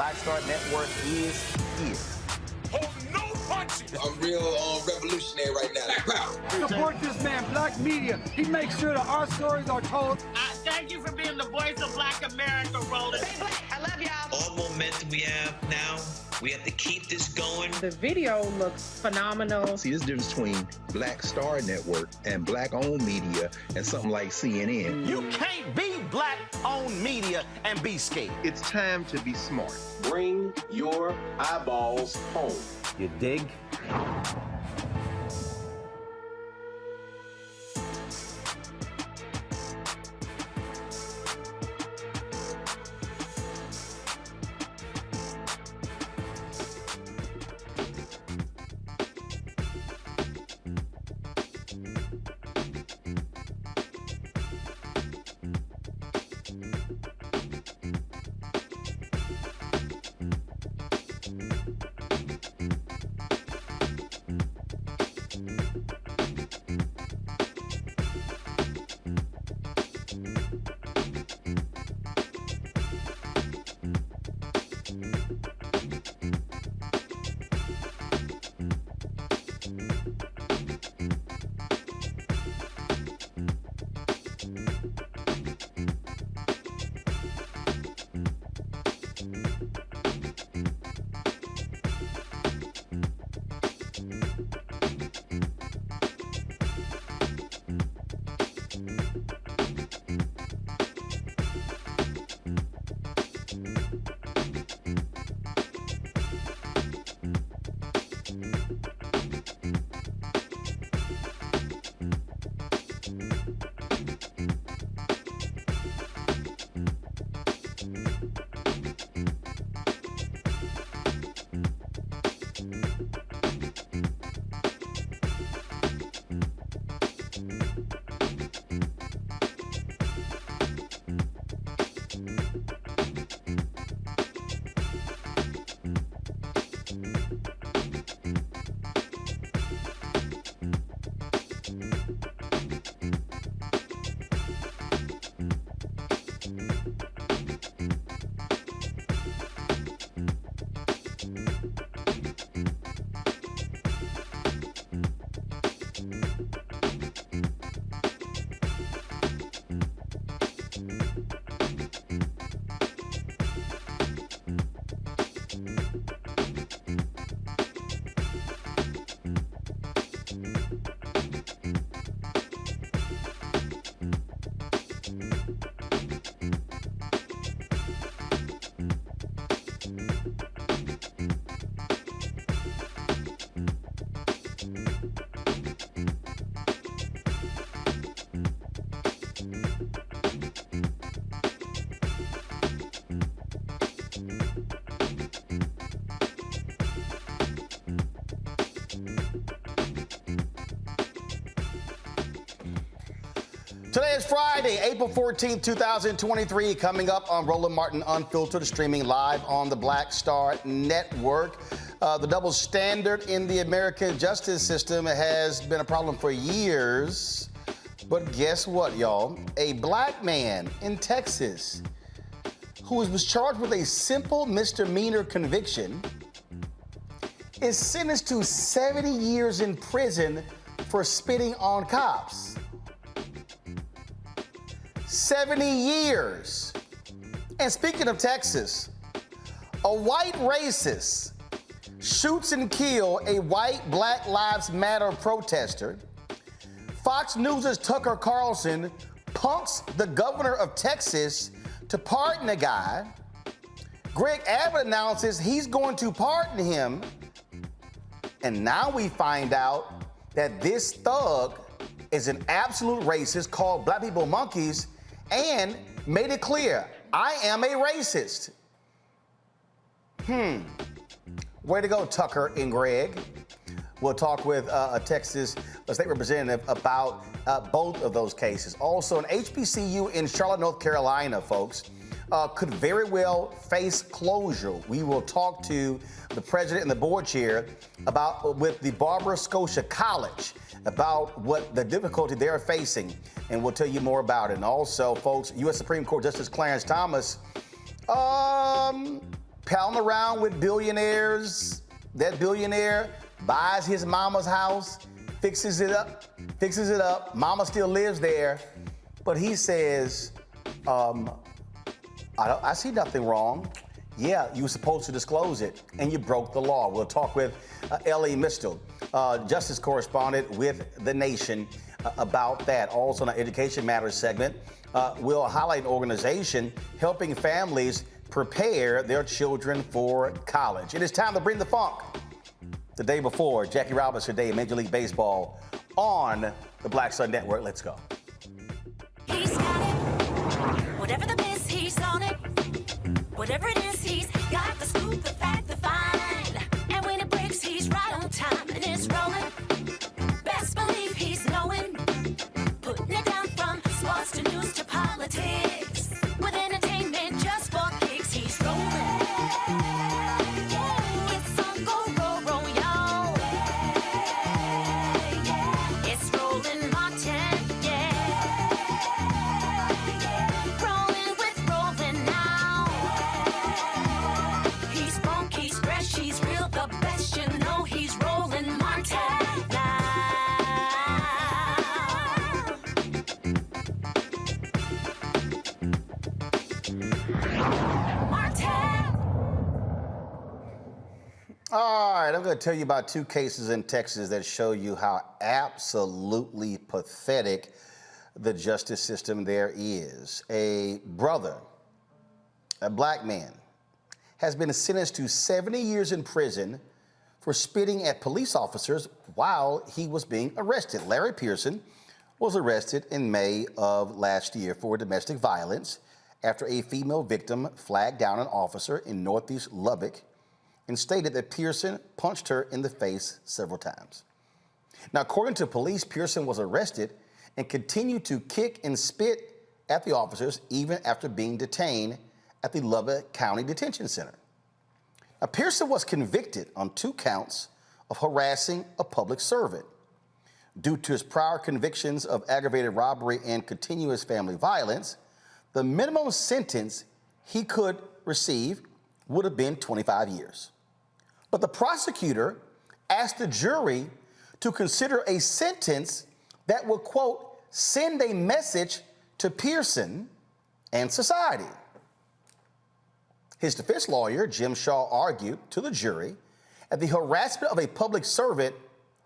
Black Star Network is here. Hold no punches. I'm real revolutionary right now. Support this man, Black Media. He makes sure that our stories are told. Thank you for being the voice of Black America, Roland. Stay black. I love y'all. All momentum we have now, we have to keep this going. The video looks phenomenal. See, there's a difference between Black Star Network and black-owned media and something like CNN. You can't be black-owned media and be scared. It's time to be smart. Bring your eyeballs home. You dig? Today is Friday, April 14th, 2023. Coming up on Roland Martin Unfiltered, streaming live on the Black Star Network. The double standard in the American justice system has been a problem for years. But guess what, y'all? A black man in Texas who was charged with a simple misdemeanor conviction is sentenced to 70 years in prison for spitting on cops. 70 years. And speaking of Texas, a white racist shoots and kills a white Black Lives Matter protester. Fox News' Tucker Carlson punks the governor of Texas to pardon the guy. Greg Abbott announces he's going to pardon him. And now we find out that this thug is an absolute racist, called black people monkeys, and made it clear, I am a racist. Way to go, Tucker and Greg. We'll talk with a Texas state representative about both of those cases. Also, an HBCU in Charlotte, North Carolina, folks, could very well face closure. We will talk to the president and the board chair with the Barber-Scotia College about what the difficulty they're facing, and we'll tell you more about it. And also, folks, U.S. Supreme Court Justice Clarence Thomas palling around with billionaires. That billionaire buys his mama's house, fixes it up. Mama still lives there, but he says, I see nothing wrong. Yeah, you were supposed to disclose it, and you broke the law. We'll talk with Ellie Mistel, justice correspondent with The Nation, about that. Also, in our Education Matters segment, we'll highlight an organization helping families prepare their children for college. It is time to bring the funk. The day before, Jackie Robinson Day in Major League Baseball on the Black Sun Network. Let's go. He's got it. Whatever the miss, he's on it. Whatever it is, he's got the scoop, the fact, the find. And when it breaks, he's right on time and it's rolling. Best believe he's knowing. Putting it down from sports to news to politics. With entertainment just for kicks, he's rolling. It's on Go Roll Roll, y'all. It's Roland Martin, yeah. Rolling with Roland now. He's funky, he's fresh, he's real, the best, you know he's Roland Martin now. All right, I'm going to tell you about two cases in Texas that show you how absolutely pathetic the justice system there is. A brother, a black man, has been sentenced to 70 years in prison for spitting at police officers while he was being arrested. Larry Pearson was arrested in May of last year for domestic violence after a female victim flagged down an officer in Northeast Lubbock and stated that Pearson punched her in the face several times. Now, according to police, Pearson was arrested and continued to kick and spit at the officers even after being detained at the Lubbock County Detention Center. Now, Pearson was convicted on 2 counts of harassing a public servant. Due to his prior convictions of aggravated robbery and continuous family violence, the minimum sentence he could receive would have been 25 years. But the prosecutor asked the jury to consider a sentence that would, quote, send a message to Pearson and society. His defense lawyer, Jim Shaw, argued to the jury that the harassment of a public servant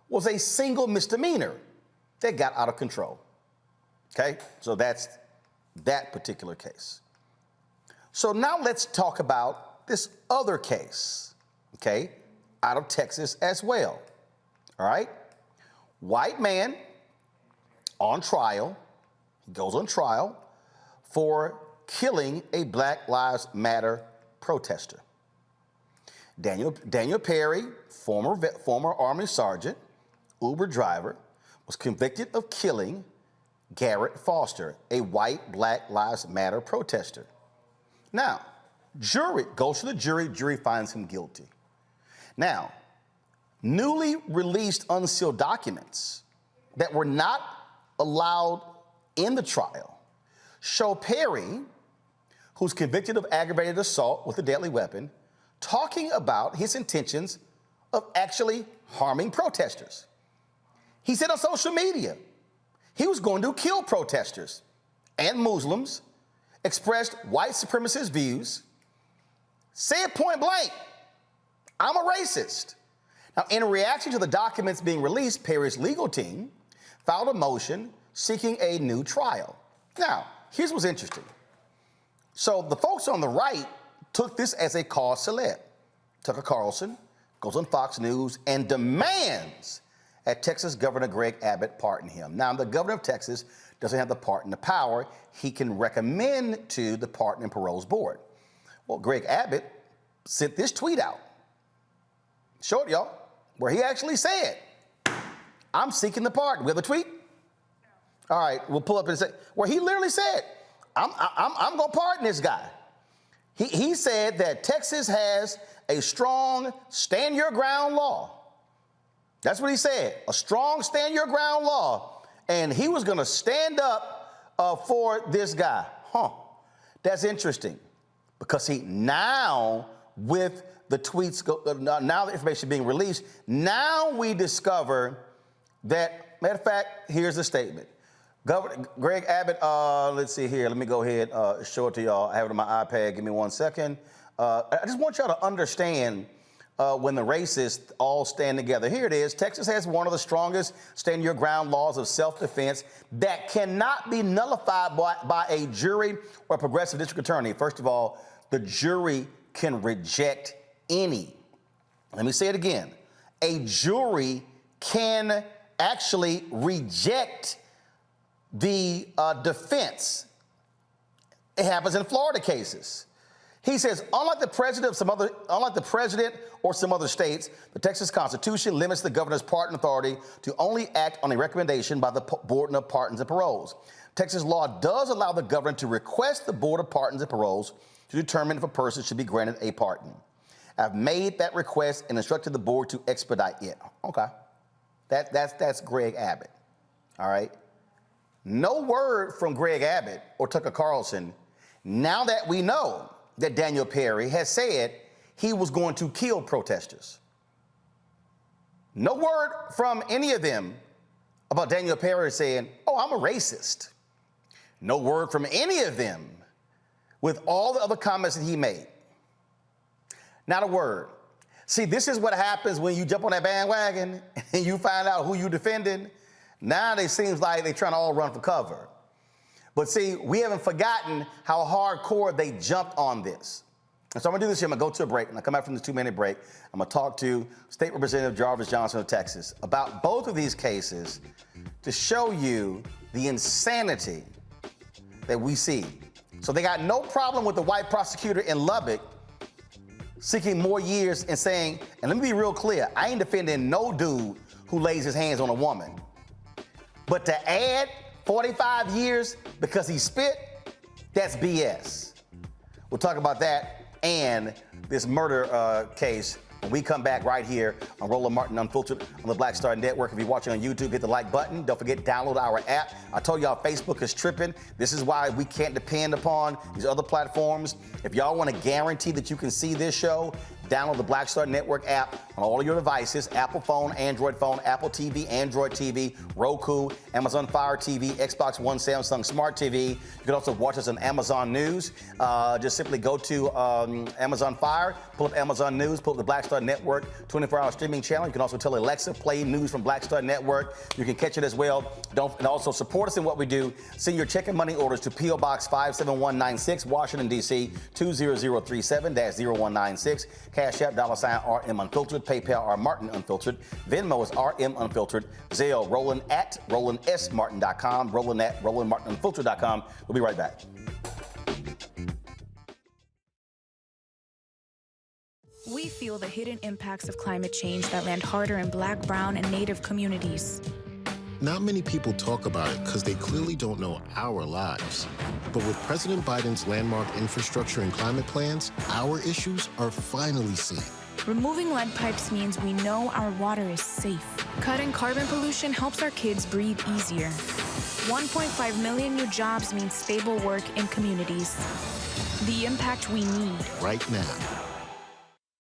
was a single misdemeanor that got out of control. Okay, so that's that particular case. So now let's talk about this other case, okay, out of Texas as well. All right, white man on trial, he goes on trial for killing a Black Lives Matter protester. Daniel Perry, former Army sergeant, Uber driver, was convicted of killing Garrett Foster, a white Black Lives Matter protester. Now, jury goes to the jury finds him guilty. Now, newly released unsealed documents that were not allowed in the trial show Perry, who's convicted of aggravated assault with a deadly weapon, talking about his intentions of actually harming protesters. He said on social media he was going to kill protesters and Muslims, expressed white supremacist views, said point blank, I'm a racist. Now, in reaction to the documents being released, Perry's legal team filed a motion seeking a new trial. Now, here's what's interesting. So the folks on the right took this as a cause célèbre. Tucker Carlson goes on Fox News and demands that Texas Governor Greg Abbott pardon him. Now, the governor of Texas doesn't have the pardon the power. He can recommend to the Pardon and Paroles Board. Well, Greg Abbott sent this tweet out. Show it, y'all, where he actually said, I'm seeking the pardon. We have a tweet? All right, we'll pull up and say, where he literally said, I'm going to pardon this guy. He said that Texas has a strong stand your ground law. That's what he said, a strong stand your ground law. And he was going to stand up for this guy. That's interesting because now with the tweets, now the information being released, now we discover that, matter of fact, here's the statement. Governor Greg Abbott, let's see here. Let me go ahead and show it to y'all. I have it on my iPad. Give me 1 second. I just want y'all to understand when the racists all stand together. Here it is. Texas has one of the strongest stand your ground laws of self-defense that cannot be nullified by a jury or progressive district attorney. First of all, the jury can reject any. Let me say it again. A jury can actually reject the defense. It happens in Florida cases. He says, unlike the president or some other states, the Texas Constitution limits the governor's pardon authority to only act on a recommendation by the Board of Pardons and Paroles. Texas law does allow the governor to request the Board of Pardons and Paroles to determine if a person should be granted a pardon. I've made that request and instructed the board to expedite it. Okay, that's Greg Abbott. All right. No word from Greg Abbott or Tucker Carlson now that we know that Daniel Perry has said he was going to kill protesters. No word from any of them about Daniel Perry saying, oh, I'm a racist. No word from any of them with all the other comments that he made. Not a word. See, this is what happens when you jump on that bandwagon and you find out who you defending. Now it seems like they're trying to all run for cover. But see, we haven't forgotten how hardcore they jumped on this. And so I'm gonna do this here. I'm gonna go to a break. And I come back from this 2-minute break. I'm gonna talk to State Representative Jarvis Johnson of Texas about both of these cases to show you the insanity that we see. So they got no problem with the white prosecutor in Lubbock seeking more years and saying, and let me be real clear, I ain't defending no dude who lays his hands on a woman. But to add 45 years because he spit, that's BS. We'll talk about that and this murder case when we come back right here on Roland Martin Unfiltered on the Black Star Network. If you're watching on YouTube, hit the like button. Don't forget, download our app. I told y'all Facebook is tripping. This is why we can't depend upon these other platforms. If y'all want to guarantee that you can see this show, download the Black Star Network app on all of your devices, Apple phone, Android phone, Apple TV, Android TV, Roku, Amazon Fire TV, Xbox One, Samsung Smart TV. You can also watch us on Amazon News. Just simply go to Amazon Fire, pull up Amazon News, pull up the Black Star Network 24-hour streaming channel. You can also tell Alexa, play news from Black Star Network. You can catch it as well. And also support us in what we do. Send your check and money orders to P.O. Box 57196, Washington, D.C. 20037-0196. Cash App, $RM Unfiltered. PayPal, R Martin Unfiltered. Venmo is RM Unfiltered. Zelle, Roland at RolandSMartin.com. Roland at RolandMartinUnfiltered.com. We'll be right back. We feel the hidden impacts of climate change that land harder in Black, brown, and Native communities. Not many people talk about it because they clearly don't know our lives. But with President Biden's landmark infrastructure and climate plans, our issues are finally seen. Removing lead pipes means we know our water is safe. Cutting carbon pollution helps our kids breathe easier. 1.5 million new jobs means stable work in communities. The impact we need right now.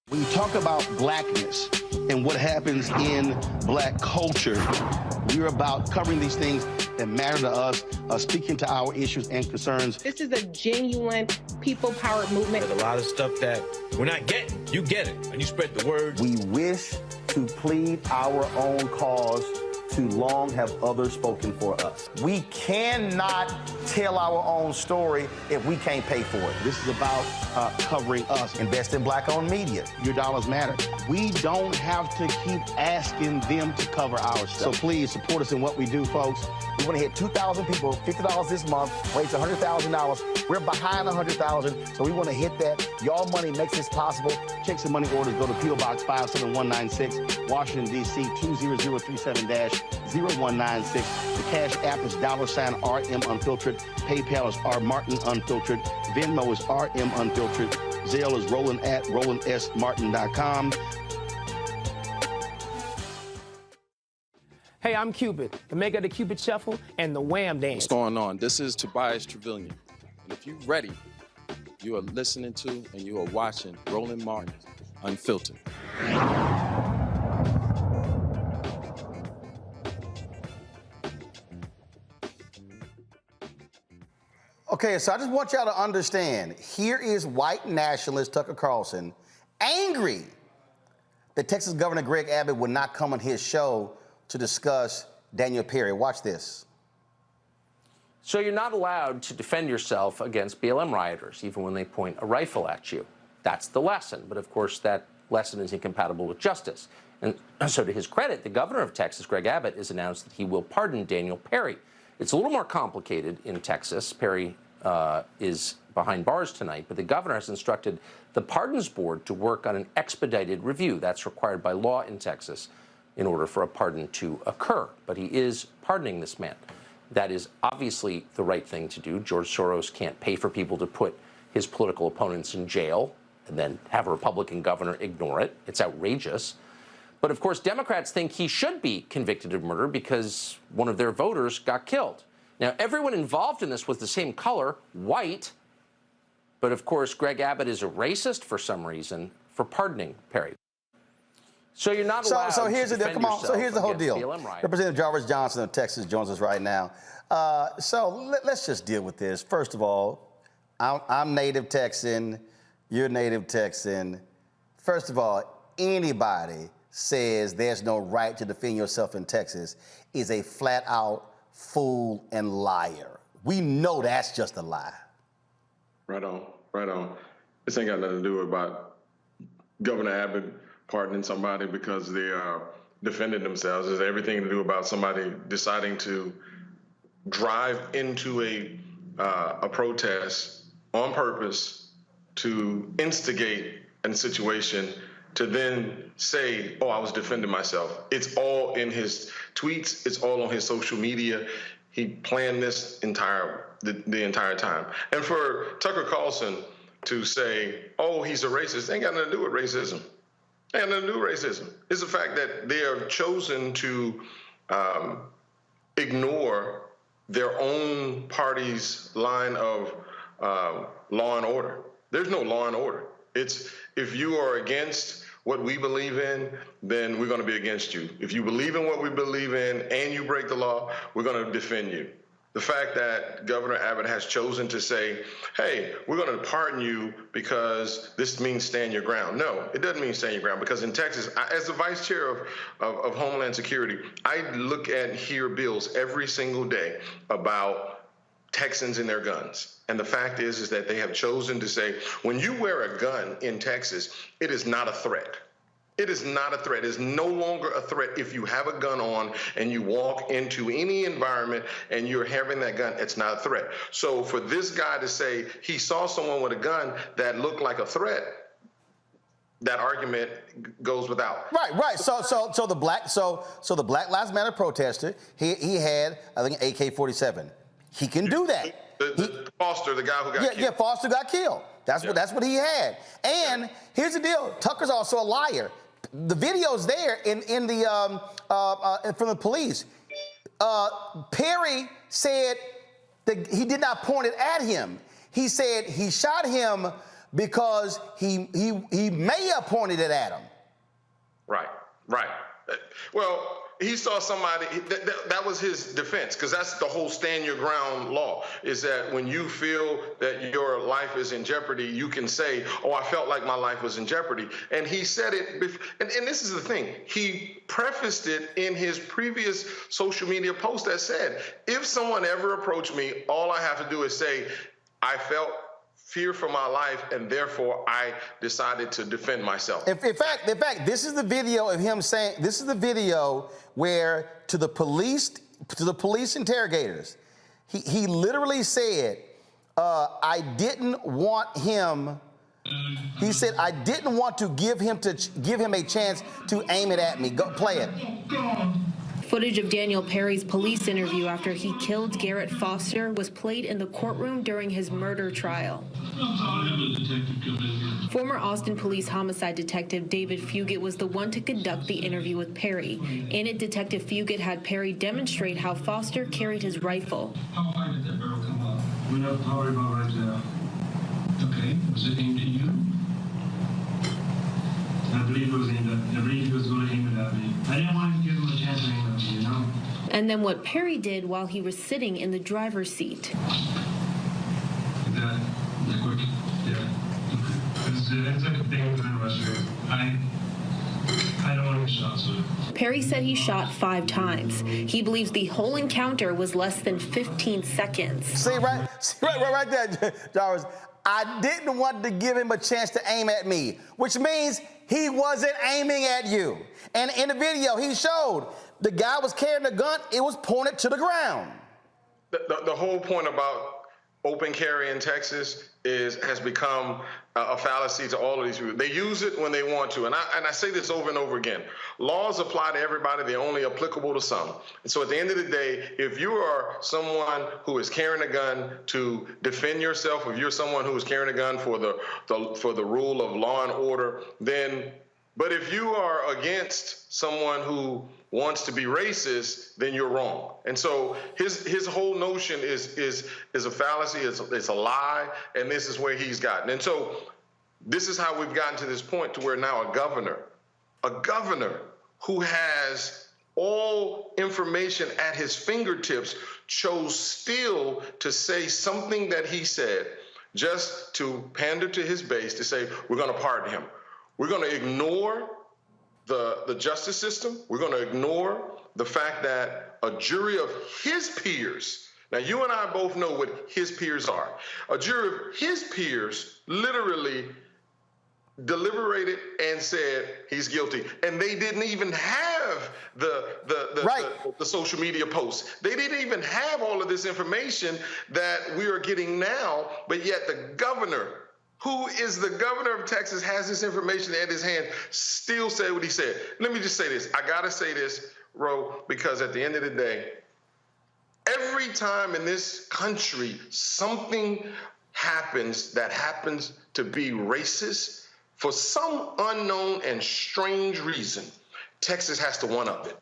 When you talk about blackness and what happens in black culture, we're about covering these things that matter to us, speaking to our issues and concerns. This is a genuine people-powered movement. There's a lot of stuff that we're not getting. You get it, and you spread the word. We wish to plead our own cause. Too long have others spoken for us. We cannot tell our own story if we can't pay for it. This is about covering us. Invest in black-owned media. Your dollars matter. We don't have to keep asking them to cover our stuff. So please support us in what we do, folks. We want to hit 2,000 people, $50 this month, raise $100,000. We're behind 100,000, so we want to hit that. Your money makes this possible. Checks and money orders go to P.O. Box 57196, Washington, D.C. 20037-0196. The Cash App is $RM Unfiltered. PayPal is R Martin Unfiltered. Venmo is RM Unfiltered. Zelle is Roland at RolandSMartin.com. Hey, I'm Cupid, the maker of the Cupid Shuffle and the Wham Dance. What's going on? This is Tobias Trevelyan. And if you're ready, you are listening to and you are watching Roland Martin Unfiltered. Okay, so I just want y'all to understand, here is white nationalist Tucker Carlson angry that Texas Governor Greg Abbott would not come on his show to discuss Daniel Perry. Watch this. So you're not allowed to defend yourself against BLM rioters, even when they point a rifle at you. That's the lesson. But of course, that lesson is incompatible with justice. And so to his credit, the governor of Texas, Greg Abbott, has announced that he will pardon Daniel Perry. It's a little more complicated in Texas. Perry is behind bars tonight, but the governor has instructed the Pardons Board to work on an expedited review. That's required by law in Texas in order for a pardon to occur. But he is pardoning this man. That is obviously the right thing to do. George Soros can't pay for people to put his political opponents in jail and then have a Republican governor ignore it. It's outrageous. But of course, Democrats think he should be convicted of murder because one of their voters got killed. Now, everyone involved in this was the same color, white. But of course, Greg Abbott is a racist for some reason for pardoning Perry. So you're not allowed so here's to the deal. defend Come on. So here's the whole deal. BLM Representative Jarvis Johnson of Texas joins us right now. So let's just deal with this. First of all, I'm native Texan. You're native Texan. First of all, anybody says there's no right to defend yourself in Texas is a flat-out fool and liar. We know that's just a lie. Right on, right on. This ain't got nothing to do about Governor Abbott pardoning somebody because they are defending themselves. It's everything to do about somebody deciding to drive into a protest on purpose to instigate a situation to then say, oh, I was defending myself. It's all in his tweets. It's all on his social media. He planned this the entire time. And for Tucker Carlson to say, oh, he's a racist, ain't got nothing to do with racism. Ain't got nothing to do with racism. It's the fact that they have chosen to ignore their own party's line of law and order. There's no law and order. It's if you are against what we believe in, then we're going to be against you. If you believe in what we believe in and you break the law, we're going to defend you. The fact that Governor Abbott has chosen to say, hey, we're going to pardon you because this means stand your ground. No, it doesn't mean stand your ground, because in Texas, as the vice chair of Homeland Security, I look at and hear bills every single day about Texans and their guns. And the fact is that they have chosen to say, when you wear a gun in Texas, it is not a threat. It is not a threat. It is no longer a threat if you have a gun on and you walk into any environment and you're having that gun, it's not a threat. So for this guy to say he saw someone with a gun that looked like a threat, that argument goes without. Right. So the Black Lives Matter protester, he had, I think, an AK-47. He can do that. The Foster, the guy who got killed. Yeah, Foster got killed. That's what he had. And here's the deal: Tucker's also a liar. The video's there in the from the police. Perry said that he did not point it at him. He said he shot him because he may have pointed it at him. Right. Well, he saw somebody, that was his defense, because that's the whole stand your ground law, is that when you feel that your life is in jeopardy, you can say, oh, I felt like my life was in jeopardy. And he said it, and this is the thing, he prefaced it in his previous social media post that said, if someone ever approached me, all I have to do is say, I felt fear for my life, and therefore I decided to defend myself. In fact, this is the video of him saying, this is the video where to the police interrogators, he literally said, I didn't want him, he said, I didn't want to give him a chance to aim it at me. Go play it. Footage of Daniel Perry's police interview after he killed Garrett Foster was played in the courtroom during his murder trial. Former Austin Police homicide detective David Fugit was the one to conduct the interview with Perry. In it, Detective Fugit had Perry demonstrate how Foster carried his rifle. How high did that barrel come up? Went up probably about right there. Okay, was it aimed at you? I believe it was aimed at me. I believe he was going to aim it at me. I didn't want to give him a chance to aim at me, you know? And then what Perry did while he was sitting in the driver's seat. That quick, yeah. It's like a thing within a restaurant. I don't want to get shot, so. Perry said he shot 5 times. He believes the whole encounter was less than 15 seconds. See right there, Jarvis. I didn't want to give him a chance to aim at me, which means he wasn't aiming at you. And in the video, he showed the guy was carrying a gun. It was pointed to the ground. The whole point about open carry in Texas has become a fallacy to all of these people. They use it when they want to. And I say this over and over again. Laws apply to everybody. They're only applicable to some. And so at the end of the day, if you are someone who is carrying a gun to defend yourself, if you're someone who is carrying a gun for the rule of law and order, then, but if you are against someone who wants to be racist, then you're wrong. And so his whole notion is a fallacy, it's a lie, and this is where he's gotten. And so this is how we've gotten to this point to where now a governor who has all information at his fingertips chose still to say something that he said just to pander to his base, to say, we're going to pardon him. We're going to ignore the justice system. We're going to ignore the fact that a jury of his peers, now you and I both know what his peers are. A jury of his peers literally deliberated and said he's guilty. And they didn't even have the social media posts. They didn't even have all of this information that we are getting now, but yet the governor, who is the governor of Texas, has this information at his hand, still said what he said. Let me just say this. I got to say this, Ro, because at the end of the day, every time in this country something happens that happens to be racist, for some unknown and strange reason, Texas has to one-up it.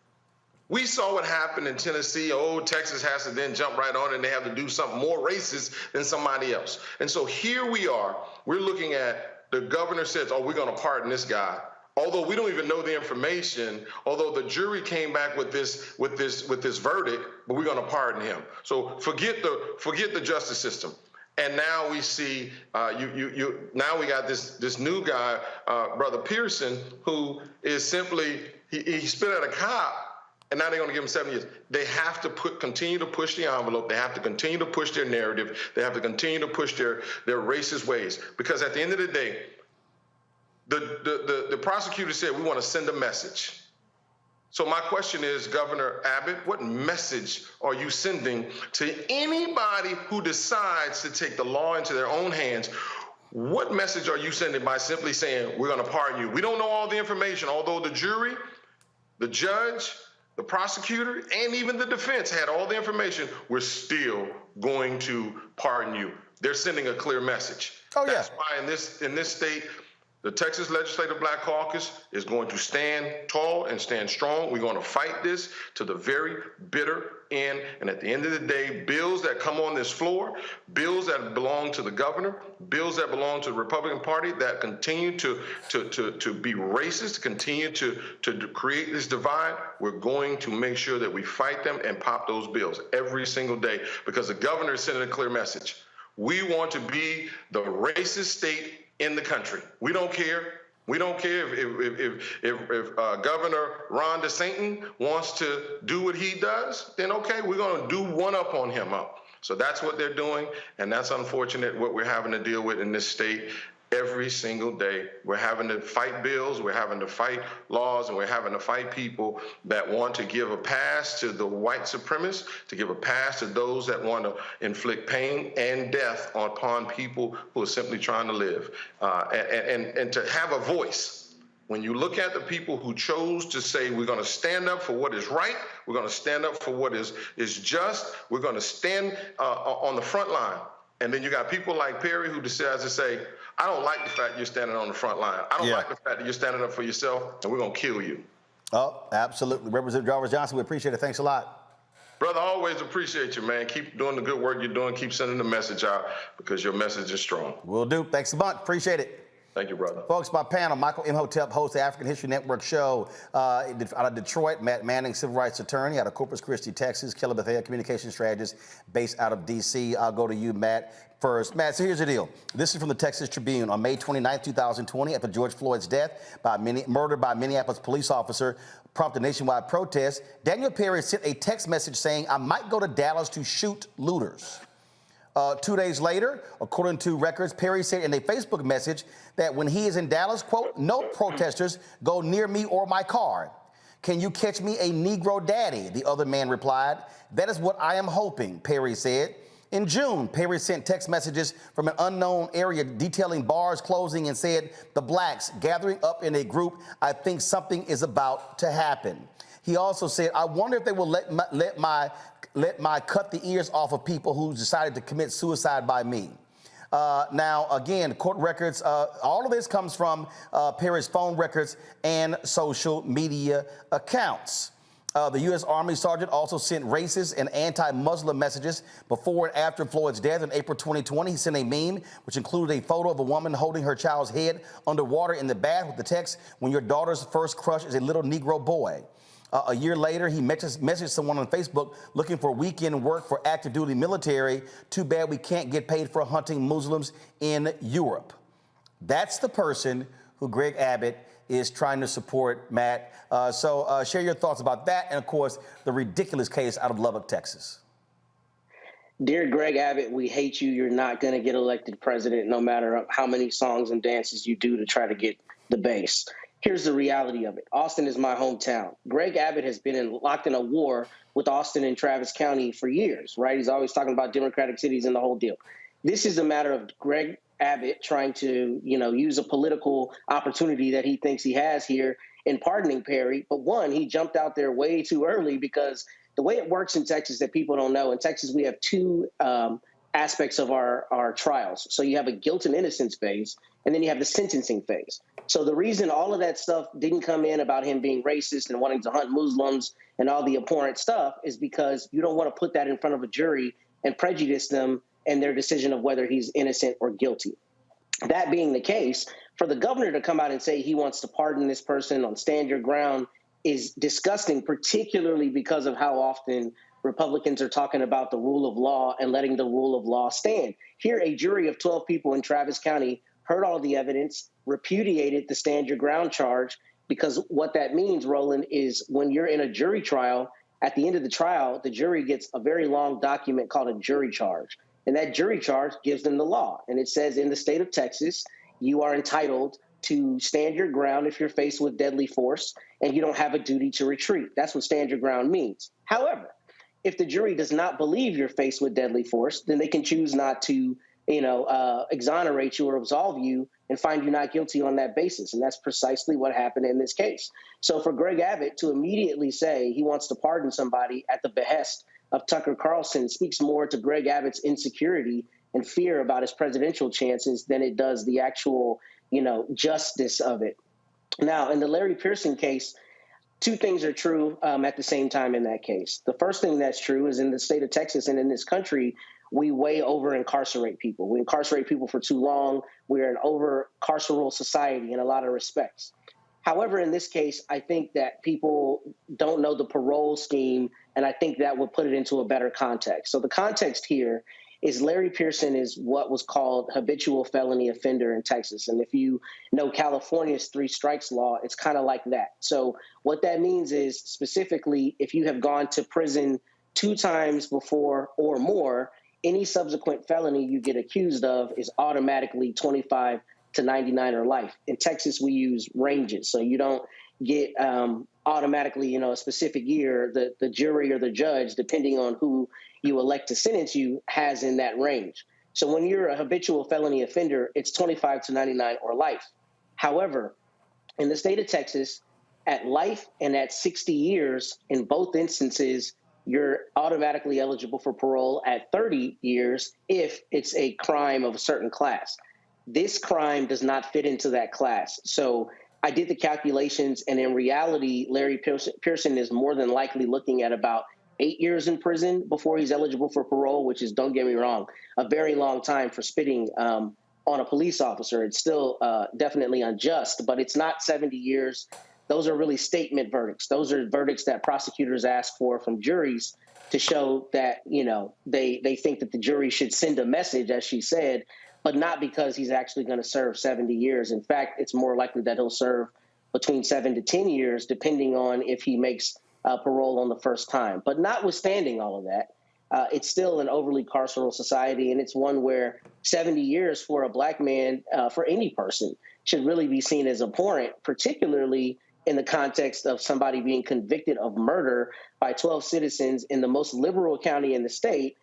We saw what happened in Tennessee. Oh, Texas has to then jump right on it, and they have to do something more racist than somebody else. And so here we are. We're looking at the governor says, oh, we're going to pardon this guy. Although we don't even know the information, although the jury came back with this verdict, but we're going to pardon him. So forget the justice system. And now we see now we got this new guy, Brother Pearson, who is simply he spit at a cop, and now they're going to give him 7 years. They have to continue to push the envelope. They have to continue to push their narrative. They have to continue to push their racist ways, because at the end of the day, the prosecutor said we want to send a message. So my question is, Governor Abbott, what message are you sending to anybody who decides to take the law into their own hands? What message are you sending by simply saying, we're going to pardon you? We don't know all the information, although the jury, the judge, the prosecutor, and even the defense had all the information. We're still going to pardon you. They're sending a clear message. Oh, yeah. That's why in this state, the Texas Legislative Black Caucus is going to stand tall and stand strong. We're going to fight this to the very bitter end. And at the end of the day, bills that come on this floor, bills that belong to the governor, bills that belong to the Republican Party that continue to be racist, continue to create this divide, we're going to make sure that we fight them and pop those bills every single day, because the governor is sending a clear message. We want to be the racist state in the country. We don't care. We don't care if Governor Ron DeSantis wants to do what he does, then okay, we're going to do one up on him up. So that's what they're doing, and that's unfortunate what we're having to deal with in this state every single day. We're having to fight bills, we're having to fight laws, and we're having to fight people that want to give a pass to the white supremacists, to give a pass to those that want to inflict pain and death upon people who are simply trying to live. And to have a voice. When you look at the people who chose to say, we're going to stand up for what is right, we're going to stand up for what is just, we're going to stand on the front line. And then you got people like Perry who decides to say, I don't like the fact you're standing on the front line. I don't like the fact that you're standing up for yourself, and we're going to kill you. Oh, absolutely. Representative Jarvis Johnson, we appreciate it. Thanks a lot. Brother, I always appreciate you, man. Keep doing the good work you're doing. Keep sending the message out, because your message is strong. Will do. Thanks a bunch. Appreciate it. Thank you, brother. Folks, my panel, Michael Imhotep, host of the African History Network show out of Detroit, Matt Manning, civil rights attorney out of Corpus Christi, Texas, Kelly Bethea, communication strategist based out of D.C. I'll go to you, Matt, first. Matt, so here's the deal. This is from the Texas Tribune. On May 29, 2020, after George Floyd's death, murdered by a Minneapolis police officer, prompted nationwide protests, Daniel Perry sent a text message saying, I might go to Dallas to shoot looters. 2 days later, according to records, Perry said in a Facebook message that when he is in Dallas, quote, no protesters go near me or my car. Can you catch me a Negro daddy? The other man replied. That is what I am hoping, Perry said. In June, Perry sent text messages from an unknown area detailing bars closing and said, the blacks gathering up in a group, I think something is about to happen. He also said, I wonder if they will let my cut the ears off of people who decided to commit suicide by me. Now, again, court records, all of this comes from Perry's phone records and social media accounts. The U.S. Army sergeant also sent racist and anti-Muslim messages before and after Floyd's death in April 2020. He sent a meme, which included a photo of a woman holding her child's head underwater in the bath with the text, when your daughter's first crush is a little Negro boy. A year later, he messaged someone on Facebook looking for weekend work for active duty military. Too bad we can't get paid for hunting Muslims in Europe. That's the person who Greg Abbott is trying to support, Matt. So share your thoughts about that and, of course, the ridiculous case out of Lubbock, Texas. Dear Greg Abbott, we hate you. You're not going to get elected president no matter how many songs and dances you do to try to get the base. Here's the reality of it. Austin is my hometown. Greg Abbott has been locked in a war with Austin and Travis County for years, right? He's always talking about Democratic cities and the whole deal. This is a matter of Greg Abbott trying to, use a political opportunity that he thinks he has here in pardoning Perry. But one, he jumped out there way too early, because the way it works in Texas that people don't know, in Texas we have two aspects of our trials. So you have a guilt and innocence phase, and then you have the sentencing phase. So the reason all of that stuff didn't come in about him being racist and wanting to hunt Muslims and all the abhorrent stuff is because you don't want to put that in front of a jury and prejudice them in their decision of whether he's innocent or guilty. That being the case, for the governor to come out and say he wants to pardon this person on stand your ground is disgusting, particularly because of how often Republicans are talking about the rule of law and letting the rule of law stand. Here, a jury of 12 people in Travis County heard all the evidence, repudiated the stand your ground charge, because what that means, Roland, is when you're in a jury trial, at the end of the trial, the jury gets a very long document called a jury charge. And that jury charge gives them the law. And it says in the state of Texas, you are entitled to stand your ground if you're faced with deadly force, and you don't have a duty to retreat. That's what stand your ground means. However, if the jury does not believe you're faced with deadly force, then they can choose not to exonerate you or absolve you and find you not guilty on that basis. And that's precisely what happened in this case. So for Greg Abbott to immediately say he wants to pardon somebody at the behest of Tucker Carlson speaks more to Greg Abbott's insecurity and fear about his presidential chances than it does the actual, justice of it. Now, in the Larry Pearson case, two things are true at the same time in that case. The first thing that's true is in the state of Texas and in this country, we way over incarcerate people. We incarcerate people for too long. We're an over carceral society in a lot of respects. However, in this case, I think that people don't know the parole scheme, and I think that would put it into a better context. So the context here is Larry Pearson is what was called habitual felony offender in Texas. And if you know California's 3 strikes law, it's kind of like that. So what that means is specifically, if you have gone to prison 2 times before or more, any subsequent felony you get accused of is automatically 25 to 99 or life. In Texas, we use ranges. So you don't get automatically, a specific year. The jury or the judge, depending on who you elect to sentence you, has in that range. So when you're a habitual felony offender, it's 25 to 99 or life. However, in the state of Texas, at life and at 60 years, in both instances, you're automatically eligible for parole at 30 years if it's a crime of a certain class. This crime does not fit into that class. So I did the calculations, and in reality, Larry Pearson is more than likely looking at about 8 years in prison before he's eligible for parole, which is, don't get me wrong, a very long time for spitting on a police officer. It's still definitely unjust, but it's not 70 years. Those are really statement verdicts. Those are verdicts that prosecutors ask for from juries to show that, they think that the jury should send a message, as she said, but not because he's actually going to serve 70 years. In fact, it's more likely that he'll serve between 7 to 10 years, depending on if he makes parole on the first time. But notwithstanding all of that, it's still an overly carceral society, and it's one where 70 years for a black man, for any person, should really be seen as abhorrent, particularly in the context of somebody being convicted of murder by 12 citizens in the most liberal county in the state,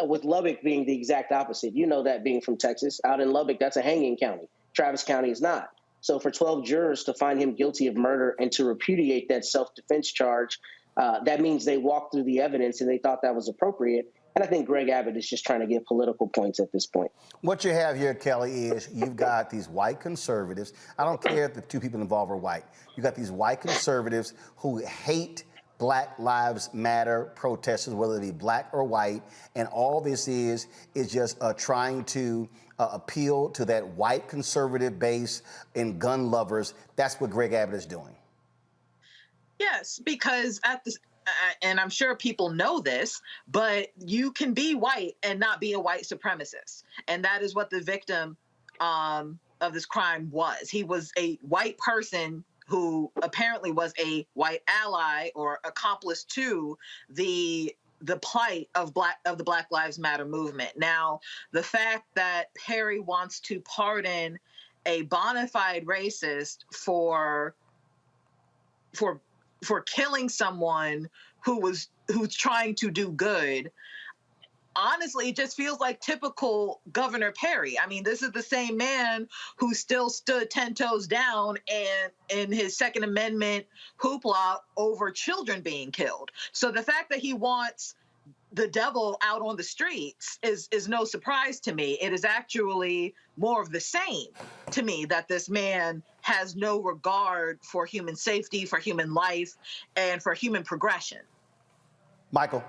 with Lubbock being the exact opposite. You know that being from Texas. Out in Lubbock, that's a hanging county. Travis County is not. So for 12 jurors to find him guilty of murder and to repudiate that self-defense charge, that means they walked through the evidence and they thought that was appropriate. And I think Greg Abbott is just trying to get political points at this point. What you have here, Kelly, is you've got these white conservatives. I don't care if the 2 people involved are white. You got these white conservatives who hate Black Lives Matter protesters, whether they be black or white. And all this is just trying to appeal to that white conservative base and gun lovers. That's what Greg Abbott is doing. Yes, because and I'm sure people know this, but you can be white and not be a white supremacist. And that is what the victim of this crime was. He was a white person who apparently was a white ally or accomplice to the plight of the Black Lives Matter movement. Now, the fact that Perry wants to pardon a bona fide racist for killing someone who's trying to do good, honestly, it just feels like typical Governor Perry. I mean, this is the same man who still stood 10 toes down in his Second Amendment hoopla over children being killed. So the fact that he wants the devil out on the streets is no surprise to me. It is actually more of the same to me, that this man has no regard for human safety, for human life, and for human progression. Michael.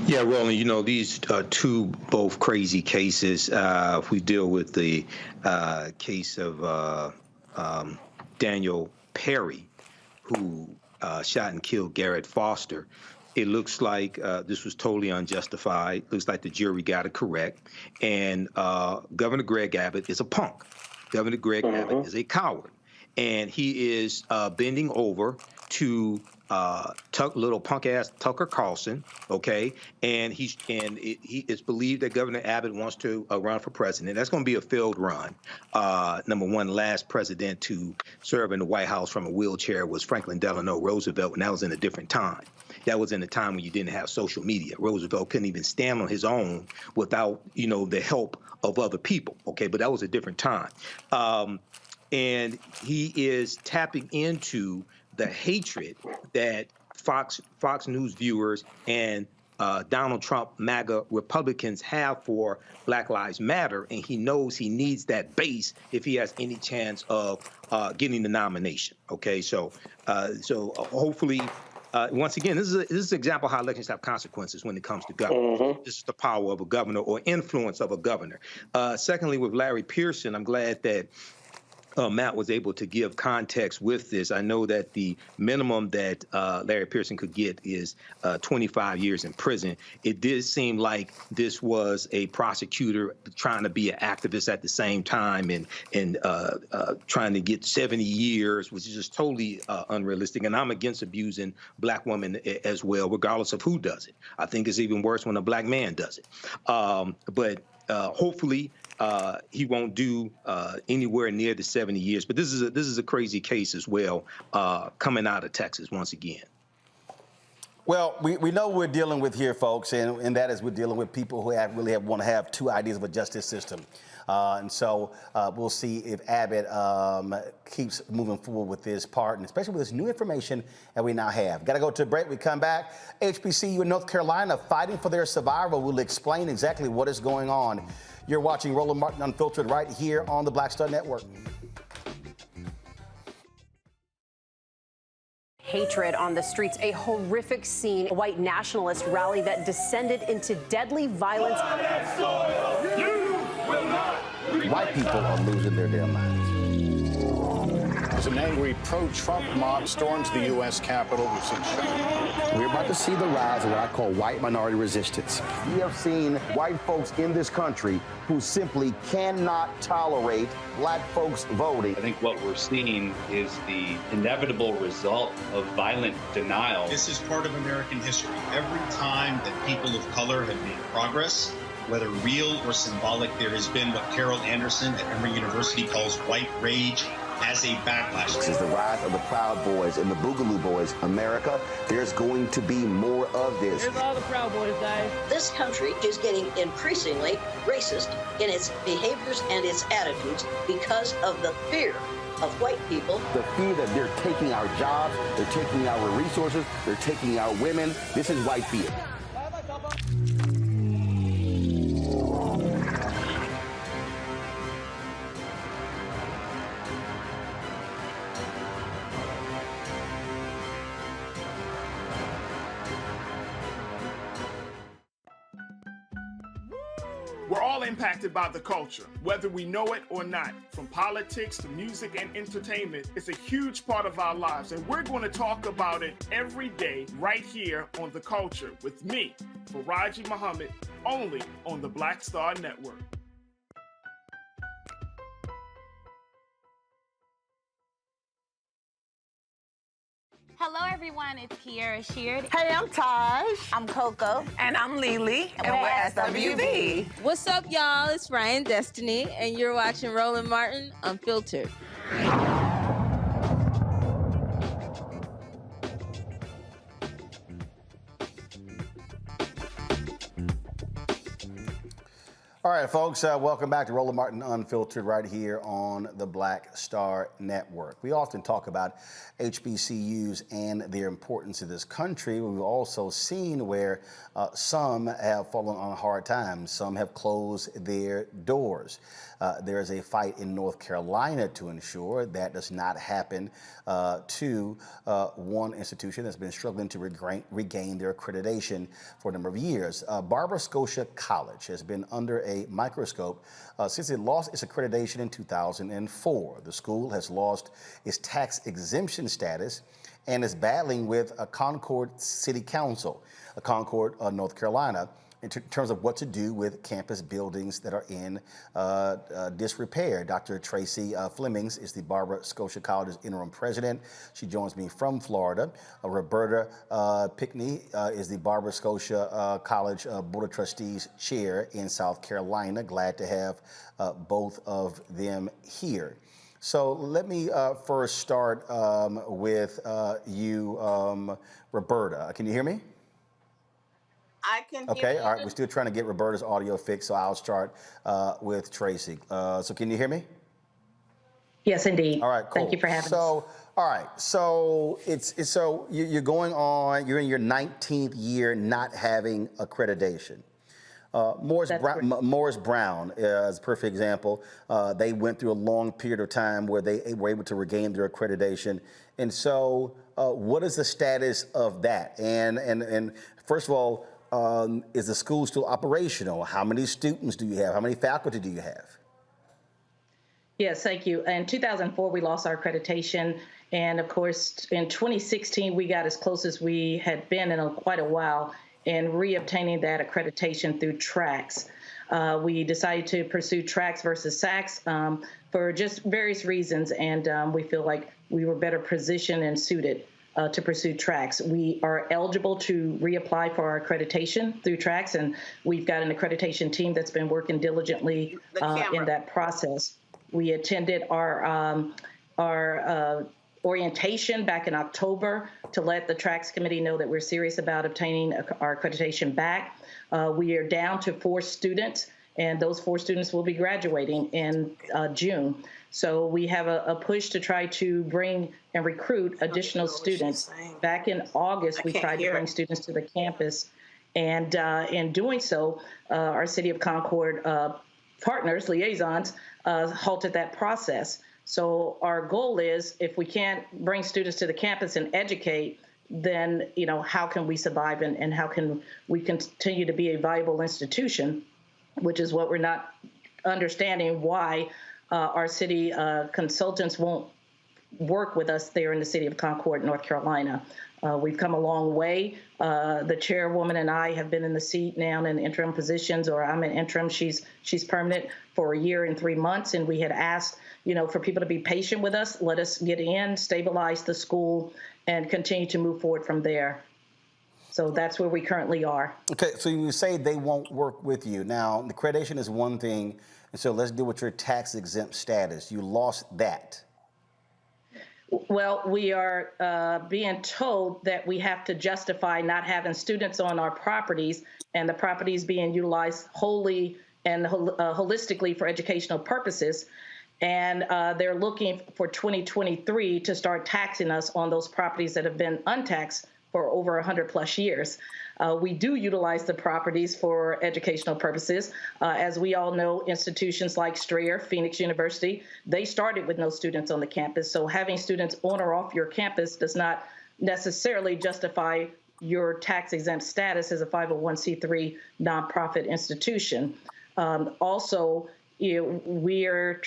Yeah, Roland, these are 2 both crazy cases. If we deal with the case of Daniel Perry, who shot and killed Garrett Foster, it looks like this was totally unjustified. Looks like the jury got it correct. And Governor Greg Abbott is a punk. Governor Greg Abbott is a coward. And he is bending over to little punk ass Tucker Carlson, okay, and he is believed that Governor Abbott wants to run for president. That's going to be a failed run. Number one, last president to serve in the White House from a wheelchair was Franklin Delano Roosevelt, and that was in a different time. That was in a time when you didn't have social media. Roosevelt couldn't even stand on his own without, the help of other people, okay, but that was a different time. And he is tapping into the hatred that Fox News viewers and Donald Trump MAGA Republicans have for Black Lives Matter, and he knows he needs that base if he has any chance of getting the nomination. Okay, so hopefully, once again, this is an example of how elections have consequences when it comes to government. This is the power of a governor or influence of a governor. Secondly, with Larry Pearson, I'm glad that Matt was able to give context with this. I know that the minimum that Larry Pearson could get is 25 years in prison. It did seem like this was a prosecutor trying to be an activist at the same time and trying to get 70 years, which is just totally unrealistic. And I'm against abusing Black women as well, regardless of who does it. I think it's even worse when a Black man does it. But hopefully, he won't do anywhere near the 70 years. But this is a crazy case as well, coming out of Texas once again. Well, we know we're dealing with here, folks, and that is we're dealing with people who really want to have two ideas of a justice system. And so we'll see if Abbott keeps moving forward with this part, and especially with this new information that we now have. Got to go to a break. We come back. HBCU in North Carolina fighting for their survival. We'll explain exactly what is going on. You're watching Roland Martin Unfiltered right here on the Black Star Network. Hatred on the streets, a horrific scene, a white nationalist rally that descended into deadly violence. White people are losing their damn minds. As an angry pro-Trump mob storms the U.S. Capitol, we've seen shooting. We're about to see the rise of what I call white minority resistance. We have seen white folks in this country who simply cannot tolerate Black folks voting. I think what we're seeing is the inevitable result of violent denial. This is part of American history. Every time that people of color have made progress, whether real or symbolic, there has been what Carol Anderson at Emory University calls white rage as a backlash. This is the rise of the Proud Boys and the Boogaloo Boys. America, there's going to be more of this. Here's all the Proud Boys, guys. This country is getting increasingly racist in its behaviors and its attitudes because of the fear of white people. The fear that they're taking our jobs, they're taking our resources, they're taking our women. This is white fear. We're all impacted by the culture, whether we know it or not. From politics to music and entertainment, it's a huge part of our lives, and we're going to talk about it every day right here on The Culture with me, Faraji Muhammad, only on the Black Star Network. Hello, everyone. It's Kiara Sheard. Hey, I'm Taj. I'm Coco. And I'm Lily. And we're SWV. What's up, y'all? It's Ryan Destiny, and you're watching Roland Martin Unfiltered. All right, folks, welcome back to Roland Martin Unfiltered right here on the Black Star Network. We often talk about HBCUs and their importance in this country. We've also seen where some have fallen on hard times. Some have closed their doors. There is a fight in North Carolina to ensure that does not happen to one institution that's been struggling to regain their accreditation for a number of years. Barber-Scotia College has been under a microscope since it lost its accreditation in 2004. The school has lost its tax exemption status and is battling with a Concord City Council, Concord, North Carolina, in terms of what to do with campus buildings that are in disrepair. Dr. Tracy Flemings is the Barber-Scotia College Interim President. She joins me from Florida. Roberta Pickney is the Barber-Scotia College Board of Trustees Chair in South Carolina. Glad to have both of them here. So let me first start with you, Roberta. Can you hear me? I can hear Okay, you. all right. We're still trying to get Roberta's audio fixed, so I'll start with Tracy. So can you hear me? Yes, indeed. All right, cool. Thank you for having us. All right. So you're going on. You're in your 19th year not having accreditation. Morris Brown is a perfect example. They went through a long period of time where they were able to regain their accreditation. And so, what is the status of that? And first of all, is the school still operational? How many students do you have? How many faculty do you have? Yes, thank you. In 2004, we lost our accreditation. And of course, in 2016, we got as close as we had been in quite a while in reobtaining that accreditation through TRACS. We decided to pursue TRACS versus SACS for just various reasons. And we feel like we were better positioned and suited to pursue TRACS. We are eligible to reapply for our accreditation through TRACS, and we've got an accreditation team that's been working diligently in that process. We attended our orientation back in October to let the TRACS committee know that we're serious about obtaining our accreditation back. We are down to 4 students, and those 4 students will be graduating in June. So we have a push to try to bring and recruit additional students. Back in August, we tried to bring students to the campus. And in doing so, our City of Concord partners, liaisons, halted that process. So our goal is, if we can't bring students to the campus and educate, then, how can we survive and how can we continue to be a viable institution, which is what we're not understanding why our city consultants won't work with us there in the city of Concord, North Carolina. We've come a long way. The chairwoman and I have been in the seat now in interim positions, or I'm in interim. She's permanent for 1 year and 3 months. And we had asked, for people to be patient with us, let us get in, stabilize the school, and continue to move forward from there. So that's where we currently are. Okay, so you say they won't work with you. Now, the accreditation is one thing, and so let's deal with your tax-exempt status. You lost that. Well, we are being told that we have to justify not having students on our properties, and the properties being utilized wholly and holistically for educational purposes. And they're looking for 2023 to start taxing us on those properties that have been untaxed for over 100 plus years. We do utilize the properties for educational purposes. As we all know, institutions like Strayer, Phoenix University, they started with no students on the campus. So having students on or off your campus does not necessarily justify your tax-exempt status as a 501c3 nonprofit institution. Also, we are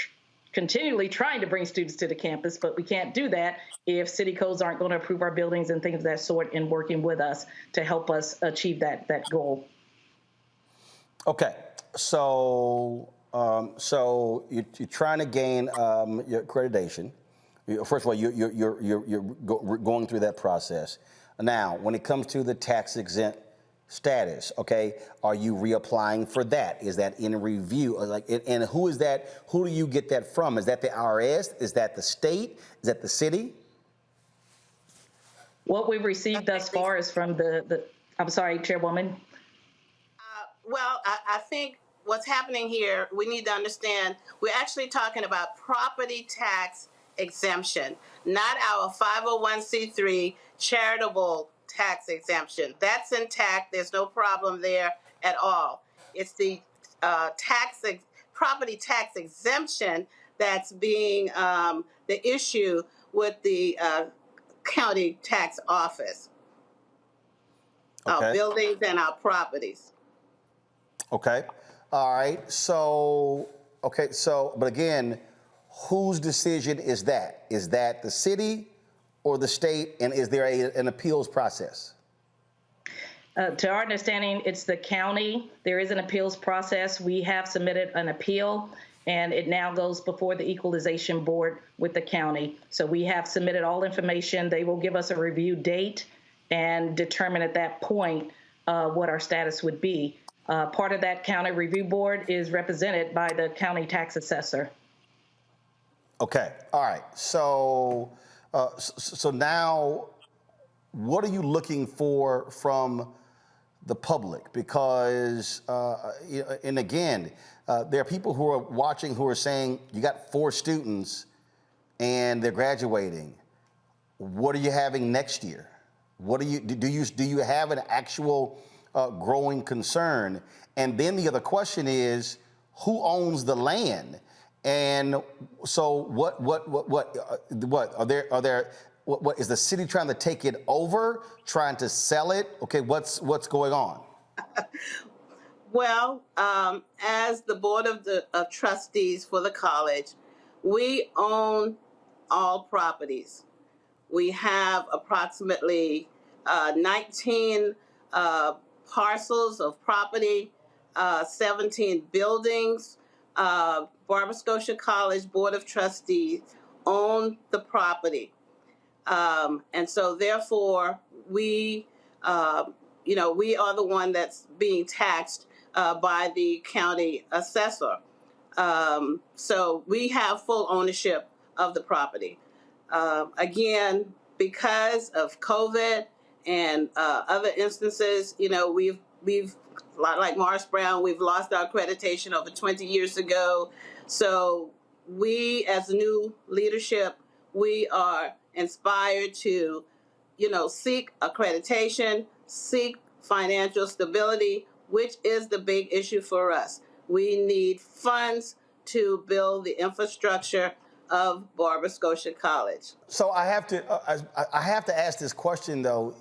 continually trying to bring students to the campus, but we can't do that if city codes aren't going to approve our buildings and things of that sort, and working with us to help us achieve that goal. Okay, so you're trying to gain your accreditation. First of all, you're going through that process. Now, when it comes to the tax-exempt status, okay, are you reapplying for that? Is that in review? And who is that? Who do you get that from? Is that the IRS? Is that the state? Is that the city? What we've received thus far is from I'm sorry, Chairwoman. Well, I think what's happening here, we need to understand, we're actually talking about property tax exemption, not our 501c3 charitable tax exemption. That's intact. There's no problem there at all. It's the property tax exemption that's being the issue with the county tax office. Our buildings and our properties. Okay. All right. So, but again, whose decision is that? Is that the city or the state? And is there an appeals process? To our understanding, it's the county. There is an appeals process. We have submitted an appeal, and it now goes before the Equalization Board with the county. So we have submitted all information. They will give us a review date and determine at that point what our status would be. Part of that county review board is represented by the county tax assessor. Okay, all right. So, so now, what are you looking for from the public? Because, and again, there are people who are watching who are saying, you got 4 students and they're graduating. What are you having next year? What do you have an actual growing concern? And then the other question is, who owns the land? And so what is the city trying to take it over, trying to sell it? Okay, what's going on? Well, as the Board of Trustees for the college, we own all properties. We have approximately 19 parcels of property, 17 buildings. Barber-Scotia College Board of Trustees own the property. And so therefore, we are the one that's being taxed by the county assessor. So we have full ownership of the property. Again, because of COVID and other instances, we've like Morris Brown, we've lost our accreditation over 20 years ago. So we, as new leadership, we are inspired to, seek accreditation, seek financial stability, which is the big issue for us. We need funds to build the infrastructure of Barber-Scotia College. So I have to ask this question though.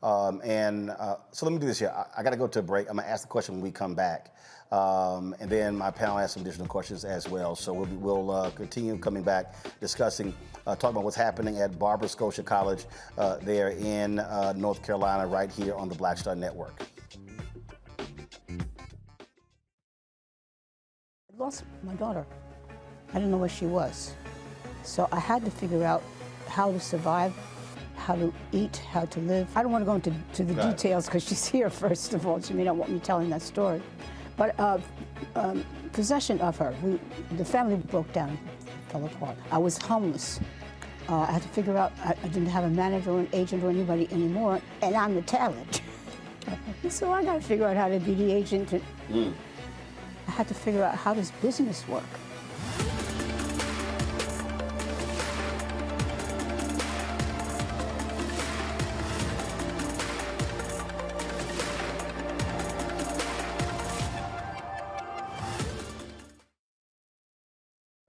So let me do this here. I got to go to a break. I'm going to ask the question when we come back. And then my panel has some additional questions as well. So we'll continue coming back, discussing, talking about what's happening at Barber-Scotia College there in North Carolina, right here on the Black Star Network. I lost my daughter. I didn't know where she was. So I had to figure out how to survive, how to eat, how to live. I don't want to go into the details because she's here, first of all. She may not want me telling that story. But possession of her, the family broke down, fell apart. I was homeless. I had to figure out, I didn't have a manager or an agent or anybody anymore, and I'm the talent. So I got to figure out how to be the agent. And I had to figure out, how does business work?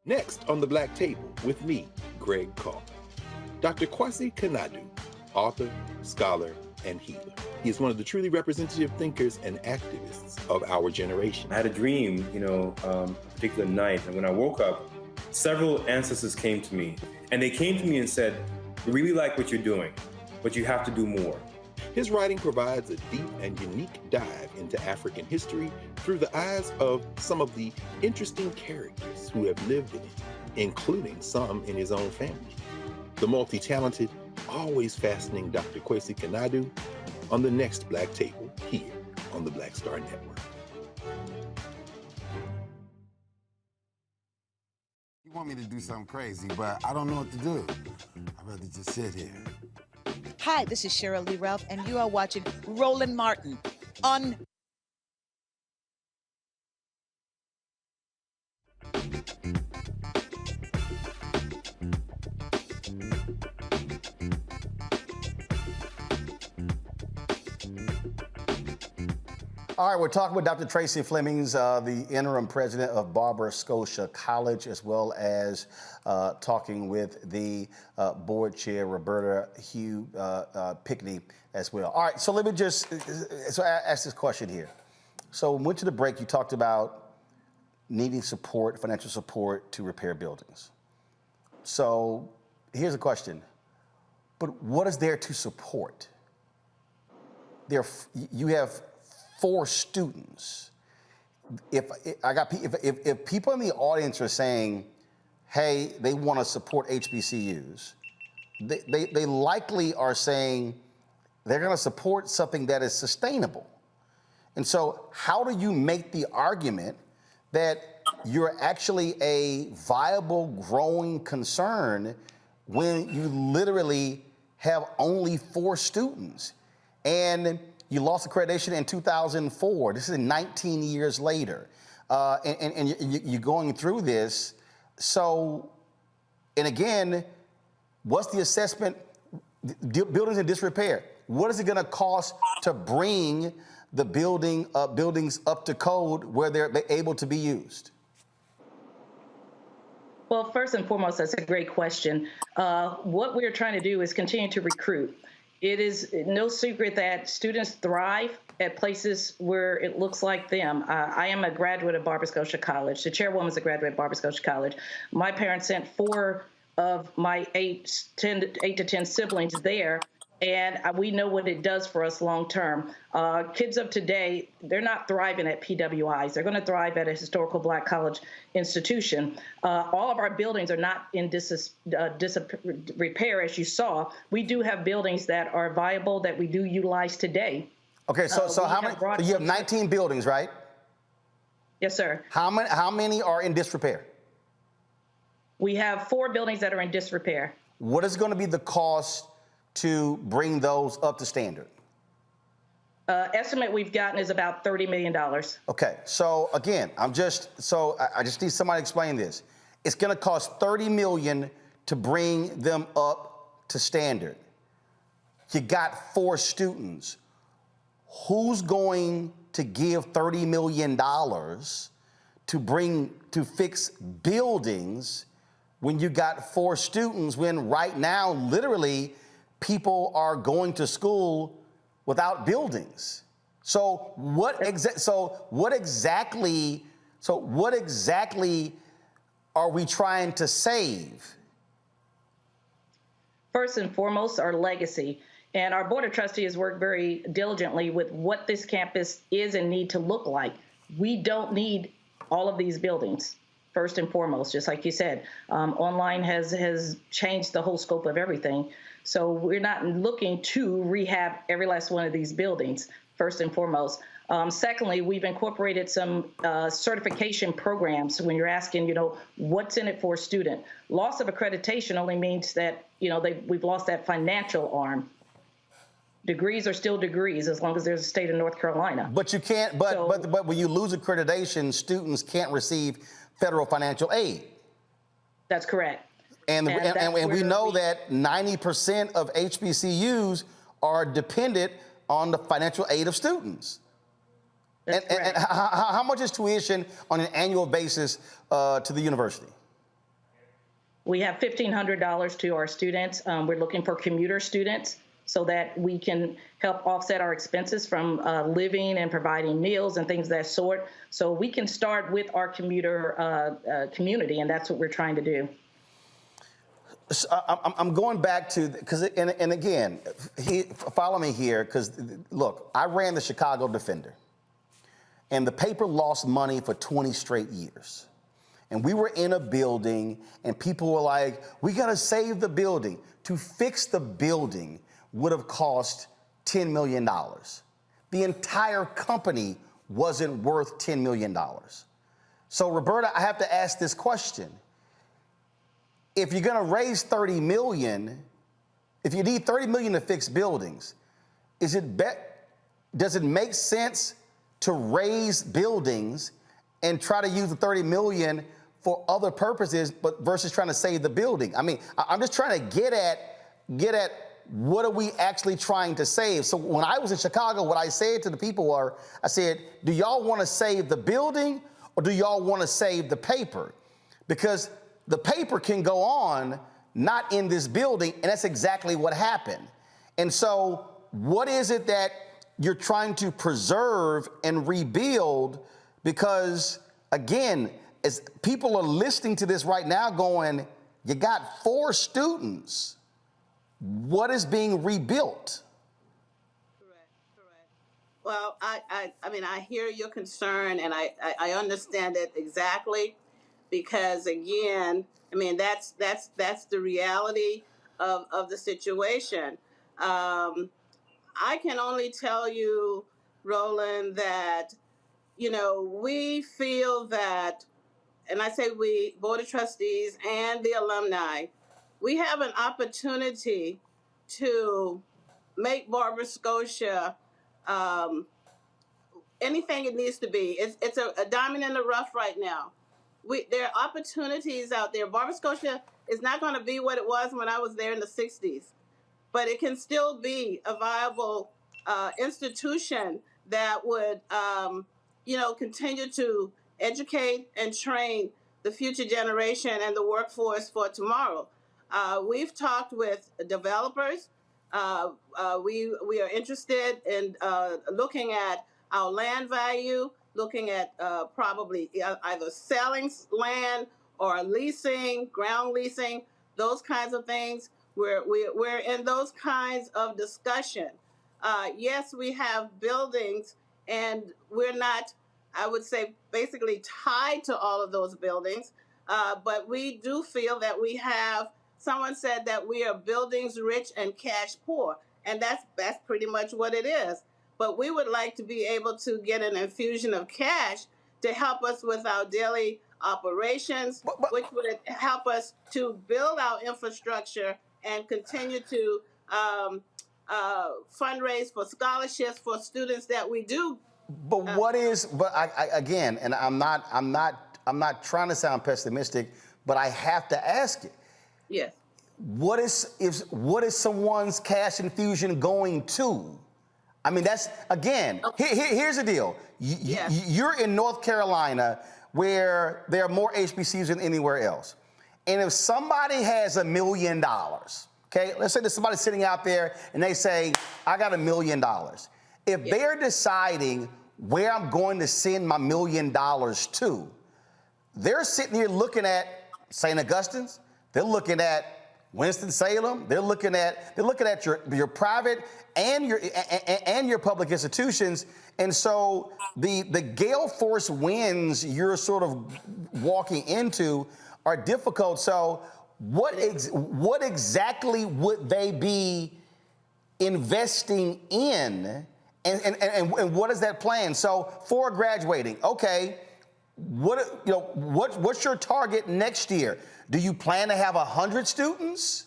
Next on the Black Table with me, Greg Carr. Dr. Kwasi Kanadu, author, scholar, and healer. He is one of the truly representative thinkers and activists of our generation. I had a dream, a particular night, and when I woke up, several ancestors came to me, and they came to me and said, "We really like what you're doing, but you have to do more." His writing provides a deep and unique dive into African history through the eyes of some of the interesting characters who have lived in it, including some in his own family. The multi-talented, always fascinating Dr. Kwasi Kanadu on the next Black Table here on the Black Star Network. You want me to do something crazy, but I don't know what to do. I'd rather just sit here. Hi, this is Cheryl Lee Ralph, and you are watching Roland Martin on All right, we're talking with Dr. Tracy Flemings, the interim president of Barber-Scotia College, as well as talking with the board chair, Roberta Hugh Pickney, as well. All right, so let me I asked this question here. So when we went to the break, you talked about needing support, financial support to repair buildings. So here's a question, but what is there to support? you have 4 students. If people in the audience are saying, hey, they want to support HBCUs, they likely are saying they're going to support something that is sustainable. And so how do you make the argument that you're actually a viable, growing concern when you literally have only 4 students? And you lost accreditation in 2004. This is 19 years later. And you're going through this. So, and again, what's the assessment? Buildings in disrepair. What is it going to cost to bring the buildings up to code where they're able to be used? Well, first and foremost, that's a great question. What we're trying to do is continue to recruit. It is no secret that students thrive at places where it looks like them. I am a graduate of Barber-Scotia College. The chairwoman is a graduate of Barber-Scotia College. My parents sent 4 of my 8 to 10 siblings there, and we know what it does for us long term. Kids of today, they're not thriving at PWIs. They're going to thrive at a historical Black college institution. All of our buildings are not in disrepair, as you saw. We do have buildings that are viable that we do utilize today. Okay, so how many? So you have 19 buildings, right? Yes, sir. How many are in disrepair? We have 4 buildings that are in disrepair. What is going to be the cost to bring those up to standard? Estimate we've gotten is about $30 million. Okay, so again, I just need somebody to explain this. It's going to cost $30 million to bring them up to standard. You got 4 students. Who's going to give $30 million to fix buildings when you got 4 students, when right now, literally, people are going to school without buildings? So what exactly are we trying to save? First and foremost, our legacy. And our Board of Trustees worked very diligently with what this campus is and need to look like. We don't need all of these buildings, first and foremost, just like you said. Online has changed the whole scope of everything. So we're not looking to rehab every last one of these buildings, first and foremost. Secondly, we've incorporated some certification programs. When you're asking, what's in it for a student? Loss of accreditation only means that, we've lost that financial arm. Degrees are still degrees as long as there's a state of North Carolina. But you can't, but when you lose accreditation, students can't receive federal financial aid. That's correct. And we know that 90% of HBCUs are dependent on the financial aid of students. That's correct. And how much is tuition on an annual basis to the university? We have $1,500 to our students. We're looking for commuter students so that we can help offset our expenses from living and providing meals and things of that sort. So we can start with our commuter community, and that's what we're trying to do. So I'm going back to, and again, follow me here, because look, I ran the Chicago Defender, and the paper lost money for 20 straight years. And we were in a building, and people were like, we got to save the building. To fix the building would have cost $10 million. The entire company wasn't worth $10 million. So, Roberta, I have to ask this question. If you're going to raise $30 million, if you need $30 million to fix buildings, does it make sense to raise buildings and try to use the $30 million for other purposes, but versus trying to save the building? I mean, I'm just trying to get at what are we actually trying to save? So when I was in Chicago, what I said to the people I said, do y'all want to save the building or do y'all want to save the paper? Because the paper can go on, not in this building, and that's exactly what happened. And so what is it that you're trying to preserve and rebuild? Because, again, as people are listening to this right now going, you got 4 students. What is being rebuilt? Well, I mean, I hear your concern, and I understand it exactly, because again, I mean, that's the reality of the situation. I can only tell you, Roland, that we feel that, and I say we, Board of Trustees and the alumni, we have an opportunity to make Barber-Scotia anything it needs to be. It's a diamond in the rough right now. There are opportunities out there. Barber-Scotia is not going to be what it was when I was there in the 60s, but it can still be a viable institution that would, continue to educate and train the future generation and the workforce for tomorrow. We've talked with developers. We are interested in looking at our land value, looking at probably either selling land or leasing, ground leasing, those kinds of things. We're in those kinds of discussion. Yes, we have buildings, and we're not, I would say, basically tied to all of those buildings, but we do feel that we have, someone said that we are buildings rich and cash poor, and that's pretty much what it is. But we would like to be able to get an infusion of cash to help us with our daily operations, which would help us to build our infrastructure and continue to fundraise for scholarships for students that we do. But again, and I'm not trying to sound pessimistic, but I have to ask it. Yes. What is someone's cash infusion going to? I mean, that's, again, here's the deal. You're in North Carolina, where there are more HBCUs than anywhere else. And if somebody has $1 million, okay, let's say there's somebody sitting out there and they say, I got $1 million. If they're deciding where I'm going to send my $1 million to, they're sitting here looking at St. Augustine's, they're looking at Winston-Salem, they're looking at your private and your public institutions. And so the gale force winds you're sort of walking into are difficult. So what exactly would they be investing in, and what is that plan? So for graduating, okay, what's your target next year? Do you plan to have 100 students?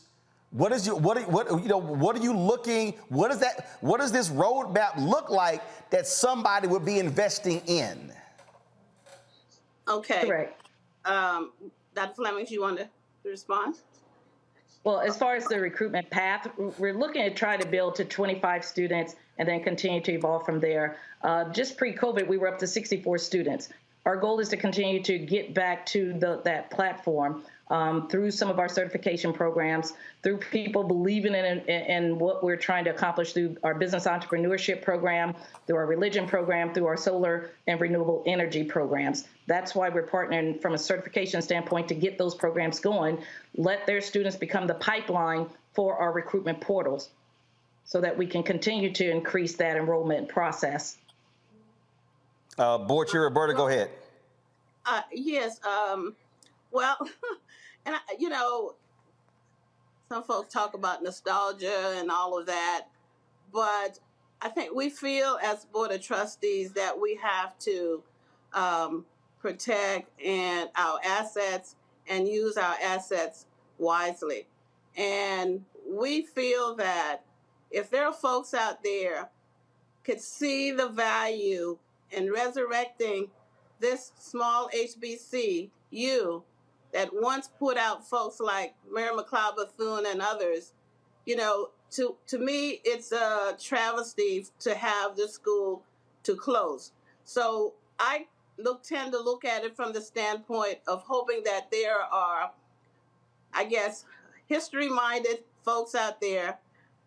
What are you looking? What does this roadmap look like that somebody would be investing in? Okay. Correct. Dr. Fleming, do you want to respond? Well, as far as the recruitment path, we're looking to try to build to 25 students and then continue to evolve from there. Just pre-COVID, we were up to 64 students. Our goal is to continue to get back to that platform through some of our certification programs, through people believing in what we're trying to accomplish through our business entrepreneurship program, through our religion program, through our solar and renewable energy programs. That's why we're partnering from a certification standpoint to get those programs going, let their students become the pipeline for our recruitment portals so that we can continue to increase that enrollment process. Board Chair Roberta, go ahead. Yes. Well, and some folks talk about nostalgia and all of that, but I think we feel as Board of Trustees that we have to protect our assets and use our assets wisely. And we feel that if there are folks out there could see the value in resurrecting this small HBCU that once put out folks like Mary McLeod Bethune and others, to me, it's a travesty to have this school to close. So I tend to look at it from the standpoint of hoping that there are, I guess, history-minded folks out there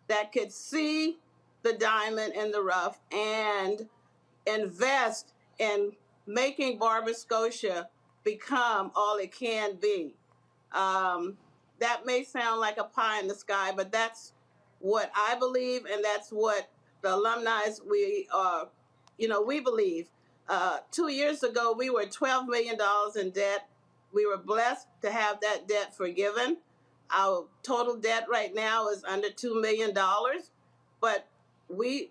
that could see the diamond in the rough and invest in making Barber-Scotia become all it can be. That may sound like a pie in the sky, but that's what I believe, and that's what the alumni we are we believe 2 years ago we were $12 million in debt. We were blessed to have that debt forgiven. Our total debt right now is under $2 million, but we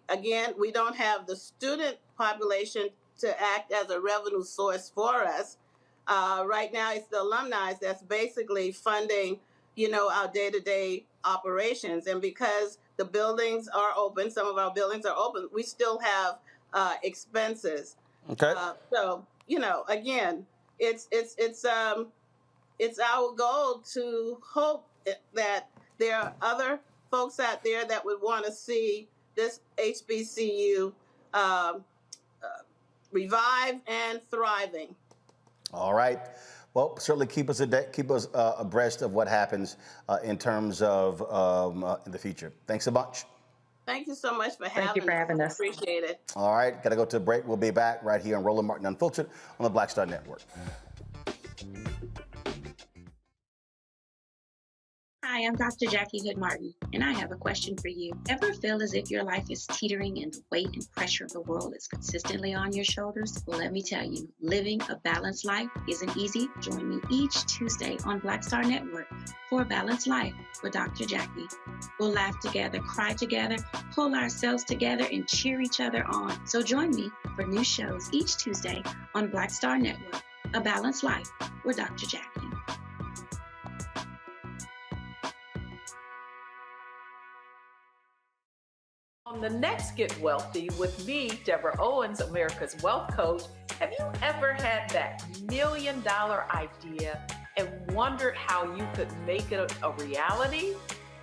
don't have the student population to act as a revenue source for us. Right now, it's the alumni that's basically funding, our day-to-day operations. And because the buildings are open, some of our buildings are open, we still have expenses. Okay. So, again, it's our goal to hope that there are other folks out there that would want to see this HBCU revive and thriving. All right. Well, certainly keep us abreast of what happens in terms of in the future. Thanks so much. Thank you so much for having us. Thank you for having us. Appreciate it. All right. Got to go to a break. We'll be back right here on Roland Martin Unfiltered on the Black Star Network. Hi, I'm Dr. Jackie Hood Martin, and I have a question for you. Ever feel as if your life is teetering and the weight and pressure of the world is consistently on your shoulders? Well, let me tell you, living a balanced life isn't easy. Join me each Tuesday on Black Star Network for A Balanced Life with Dr. Jackie. We'll laugh together, cry together, pull ourselves together, and cheer each other on. So join me for new shows each Tuesday on Black Star Network, A Balanced Life with Dr. Jackie. On the next Get Wealthy with me, Deborah Owens, America's Wealth Coach, have you ever had that $1 million idea and wondered how you could make it a reality?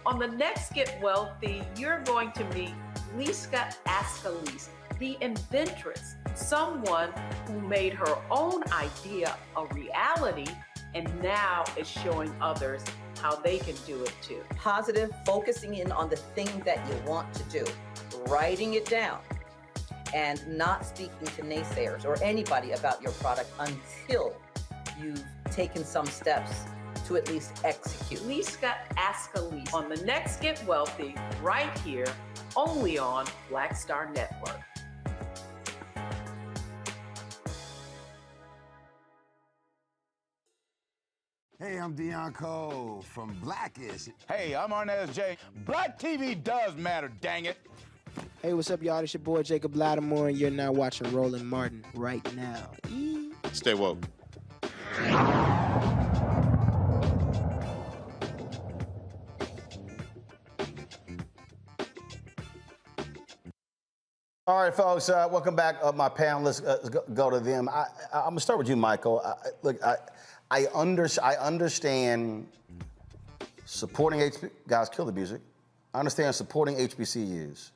On the next Get Wealthy, you're going to meet Liska Askalise, the inventress, someone who made her own idea a reality and now is showing others how they can do it too. Positive, focusing in on the thing that you want to do, writing it down, and not speaking to naysayers or anybody about your product until you've taken some steps to at least execute. Liska Askalise on the next Get Wealthy, right here, only on Black Star Network. Hey, I'm Deion Cole from Blackish. Hey, I'm Arnez J. Black TV does matter, dang it. Hey, what's up, y'all? It's your boy Jacob Lattimore, and you're now watching Roland Martin right now. Stay woke. All right, folks, welcome back. My panelists, go to them. I'm going to start with you, Michael. I understand supporting guys, kill the music. I understand supporting HBCUs.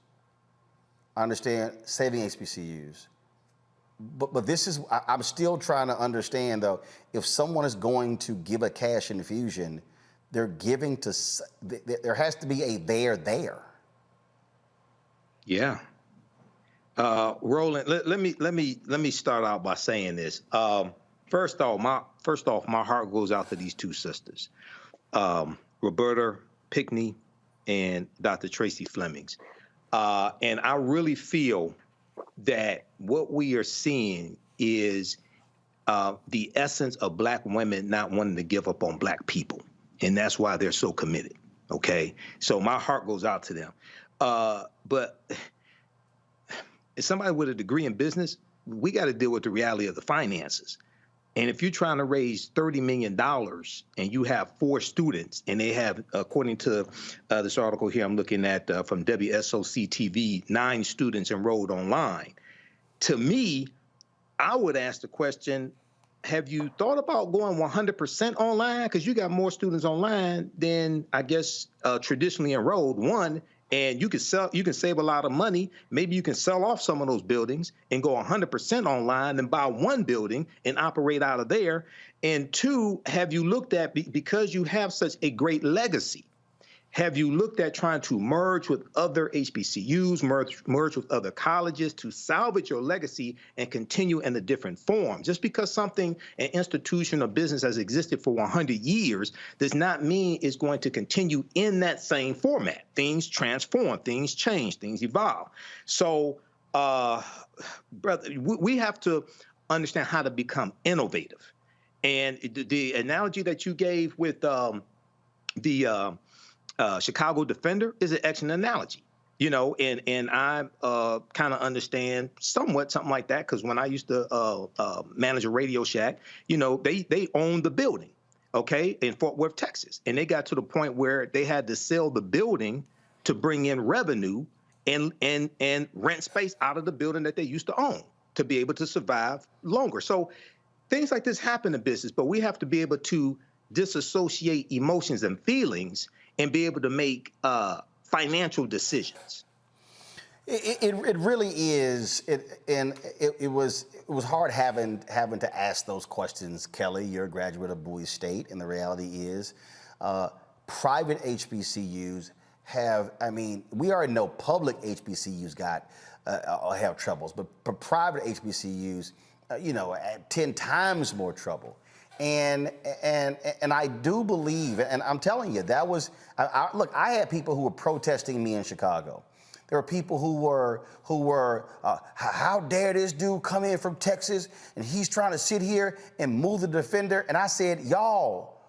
I understand saving HBCUs. But this is, I'm still trying to understand, though, if someone is going to give a cash infusion, they're giving to, there has to be a there. Yeah. Roland, let me start out by saying this. First off, my heart goes out to these two sisters, Roberta Pickney and Dr. Tracy Flemings. And I really feel that what we are seeing is the essence of Black women not wanting to give up on Black people. And that's why they're so committed, okay? So my heart goes out to them. But as somebody with a degree in business, we got to deal with the reality of the finances. And if you're trying to raise $30 million and you have 4 students and they have, according to this article here I'm looking at from WSOC TV, 9 students enrolled online, to me, I would ask the question, have you thought about going 100% online? Because you got more students online than, I guess, traditionally enrolled, one. And you can save a lot of money. Maybe you can sell off some of those buildings and go 100% online and buy one building and operate out of there. And 2, have you looked at, because you have such a great legacy, have you looked at trying to merge with other HBCUs, merge with other colleges to salvage your legacy and continue in a different form? Just because something, an institution or business has existed for 100 years does not mean it's going to continue in that same format. Things transform, things change, things evolve. So brother, we have to understand how to become innovative. And the analogy that you gave with the Chicago Defender is an excellent analogy. You know, and I kind of understand somewhat something like that, because when I used to manage a Radio Shack, you know, they owned the building, okay, in Fort Worth, Texas, and they got to the point where they had to sell the building to bring in revenue and rent space out of the building that they used to own to be able to survive longer. So things like this happen in business, but we have to be able to disassociate emotions and feelings and be able to make financial decisions. It really is, it was hard having to ask those questions, Kelly. You're a graduate of Bowie State, and the reality is, private HBCUs have. I mean, we already know public HBCUs have troubles, but private HBCUs, you know, 10 times more trouble. And I do believe, and I'm telling you, that was, look, I had people who were protesting me in Chicago. There were people who were, how dare this dude come in from Texas and he's trying to sit here and move the Defender. And I said, y'all,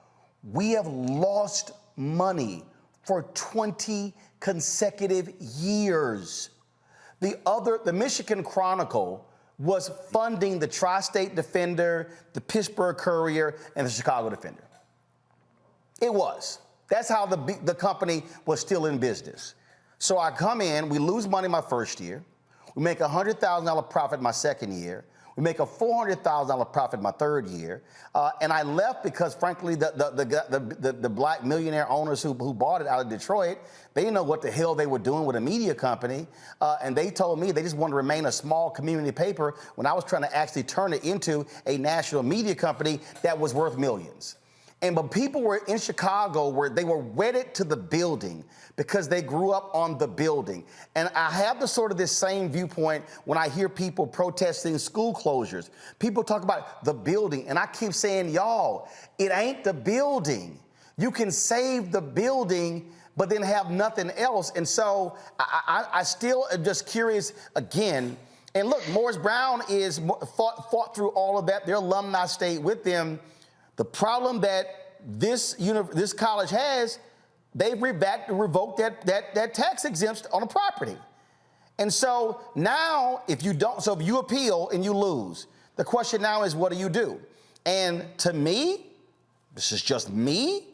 we have lost money for 20 consecutive years. The Michigan Chronicle was funding the Tri-State Defender, the Pittsburgh Courier, and the Chicago Defender. It was. That's how the company was still in business. So I come in, we lose money my first year, we make a $100,000 profit my second year, we make a $400,000 profit my third year, and I left because, frankly, the black millionaire owners who bought it out of Detroit, they didn't know what the hell they were doing with a media company, and they told me they just wanted to remain a small community paper when I was trying to actually turn it into a national media company that was worth millions. But people were in Chicago where they were wedded to the building because they grew up on the building. And I have this same viewpoint when I hear people protesting school closures. People talk about the building, and I keep saying, y'all, it ain't the building. You can save the building, but then have nothing else. And so I still am just curious again. And look, Morris Brown is fought through all of that. Their alumni stayed with them. The problem that this college has, they've revoked that tax exemption on the property. And so now, if you appeal and you lose, the question now is, what do you do? And to me, this is just me,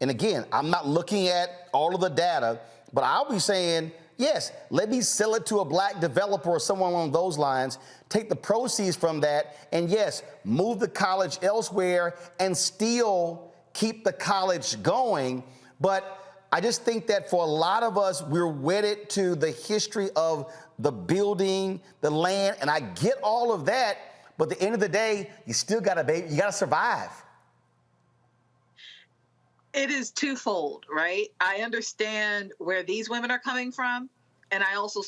and again, I'm not looking at all of the data, but I'll be saying, yes, let me sell it to a black developer or someone along those lines, take the proceeds from that, and yes, move the college elsewhere and still keep the college going. But I just think that for a lot of us, we're wedded to the history of the building, the land, and I get all of that, but at the end of the day, you still gotta survive. It is twofold, right? I understand where these women are coming from, and I also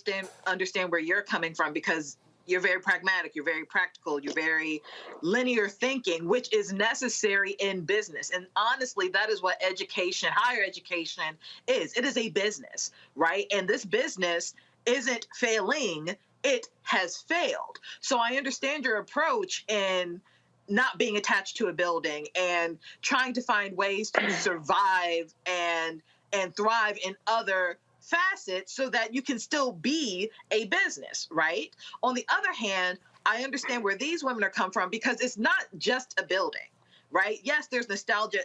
understand where you're coming from, because you're very pragmatic, you're very practical, you're very linear thinking, which is necessary in business. And honestly, that is what education, higher education is. It is a business, right? And this business isn't failing, it has failed. So I understand your approach in not being attached to a building and trying to find ways to survive and thrive in other facets so that you can still be a business, right? On the other hand, I understand where these women are come from, because it's not just a building, right? Yes, there's nostalgia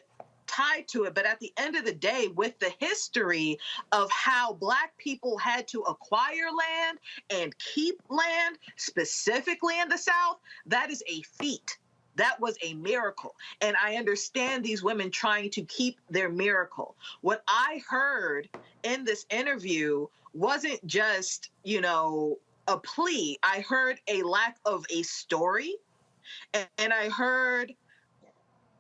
tied to it, but at the end of the day, with the history of how Black people had to acquire land and keep land, specifically in the South, that is a feat. That was a miracle. And I understand these women trying to keep their miracle. What I heard in this interview wasn't just, a plea. I heard a lack of a story, and I heard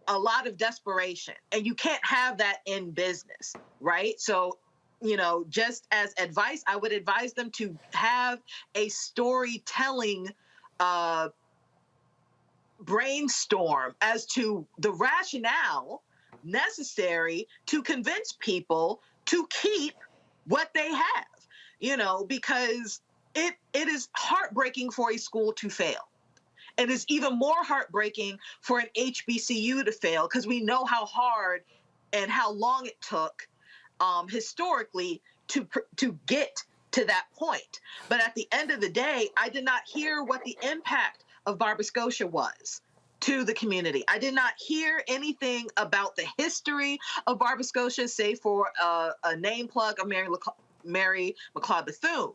a lot of desperation. And you can't have that in business, right? So, just as advice, I would advise them to have a storytelling brainstorm as to the rationale necessary to convince people to keep what they have, because it is heartbreaking for a school to fail. It is even more heartbreaking for an HBCU to fail, because we know how hard and how long it took historically to get to that point. But at the end of the day, I did not hear what the impact of Barber-Scotia was to the community. I did not hear anything about the history of Barber-Scotia, save for a name plug of Mary McLeod Bethune.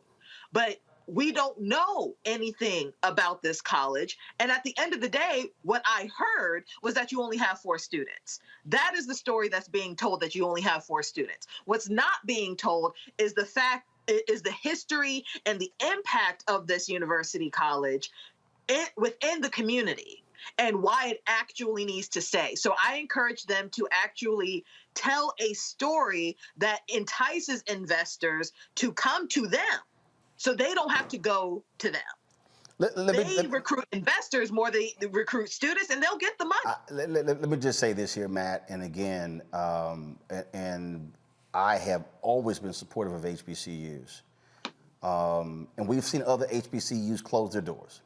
But we don't know anything about this college. And at the end of the day, what I heard was that you only have 4 students. That is the story that's being told, that you only have 4 students. What's not being told is the history and the impact of this university college within the community, and why it actually needs to stay. So I encourage them to actually tell a story that entices investors to come to them, so they don't have to go to them. They recruit investors more than they recruit students, and they'll get the money. Let me just say this here, Matt, and again, and I have always been supportive of HBCUs. And we've seen other HBCUs close their doors.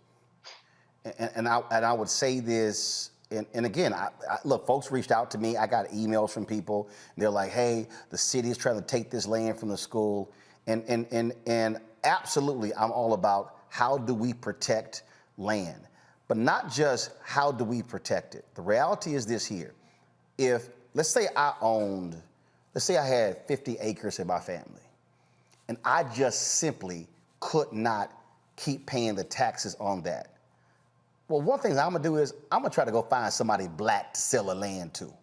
And I would say this, and again, look, folks reached out to me. I got emails from people. And they're like, hey, the city is trying to take this land from the school. And absolutely, I'm all about how do we protect land, but not just how do we protect it. The reality is this here. If, let's say I had 50 acres in my family, and I just simply could not keep paying the taxes on that. Well, one thing I'm gonna do is I'm gonna try to go find somebody black to sell the land to.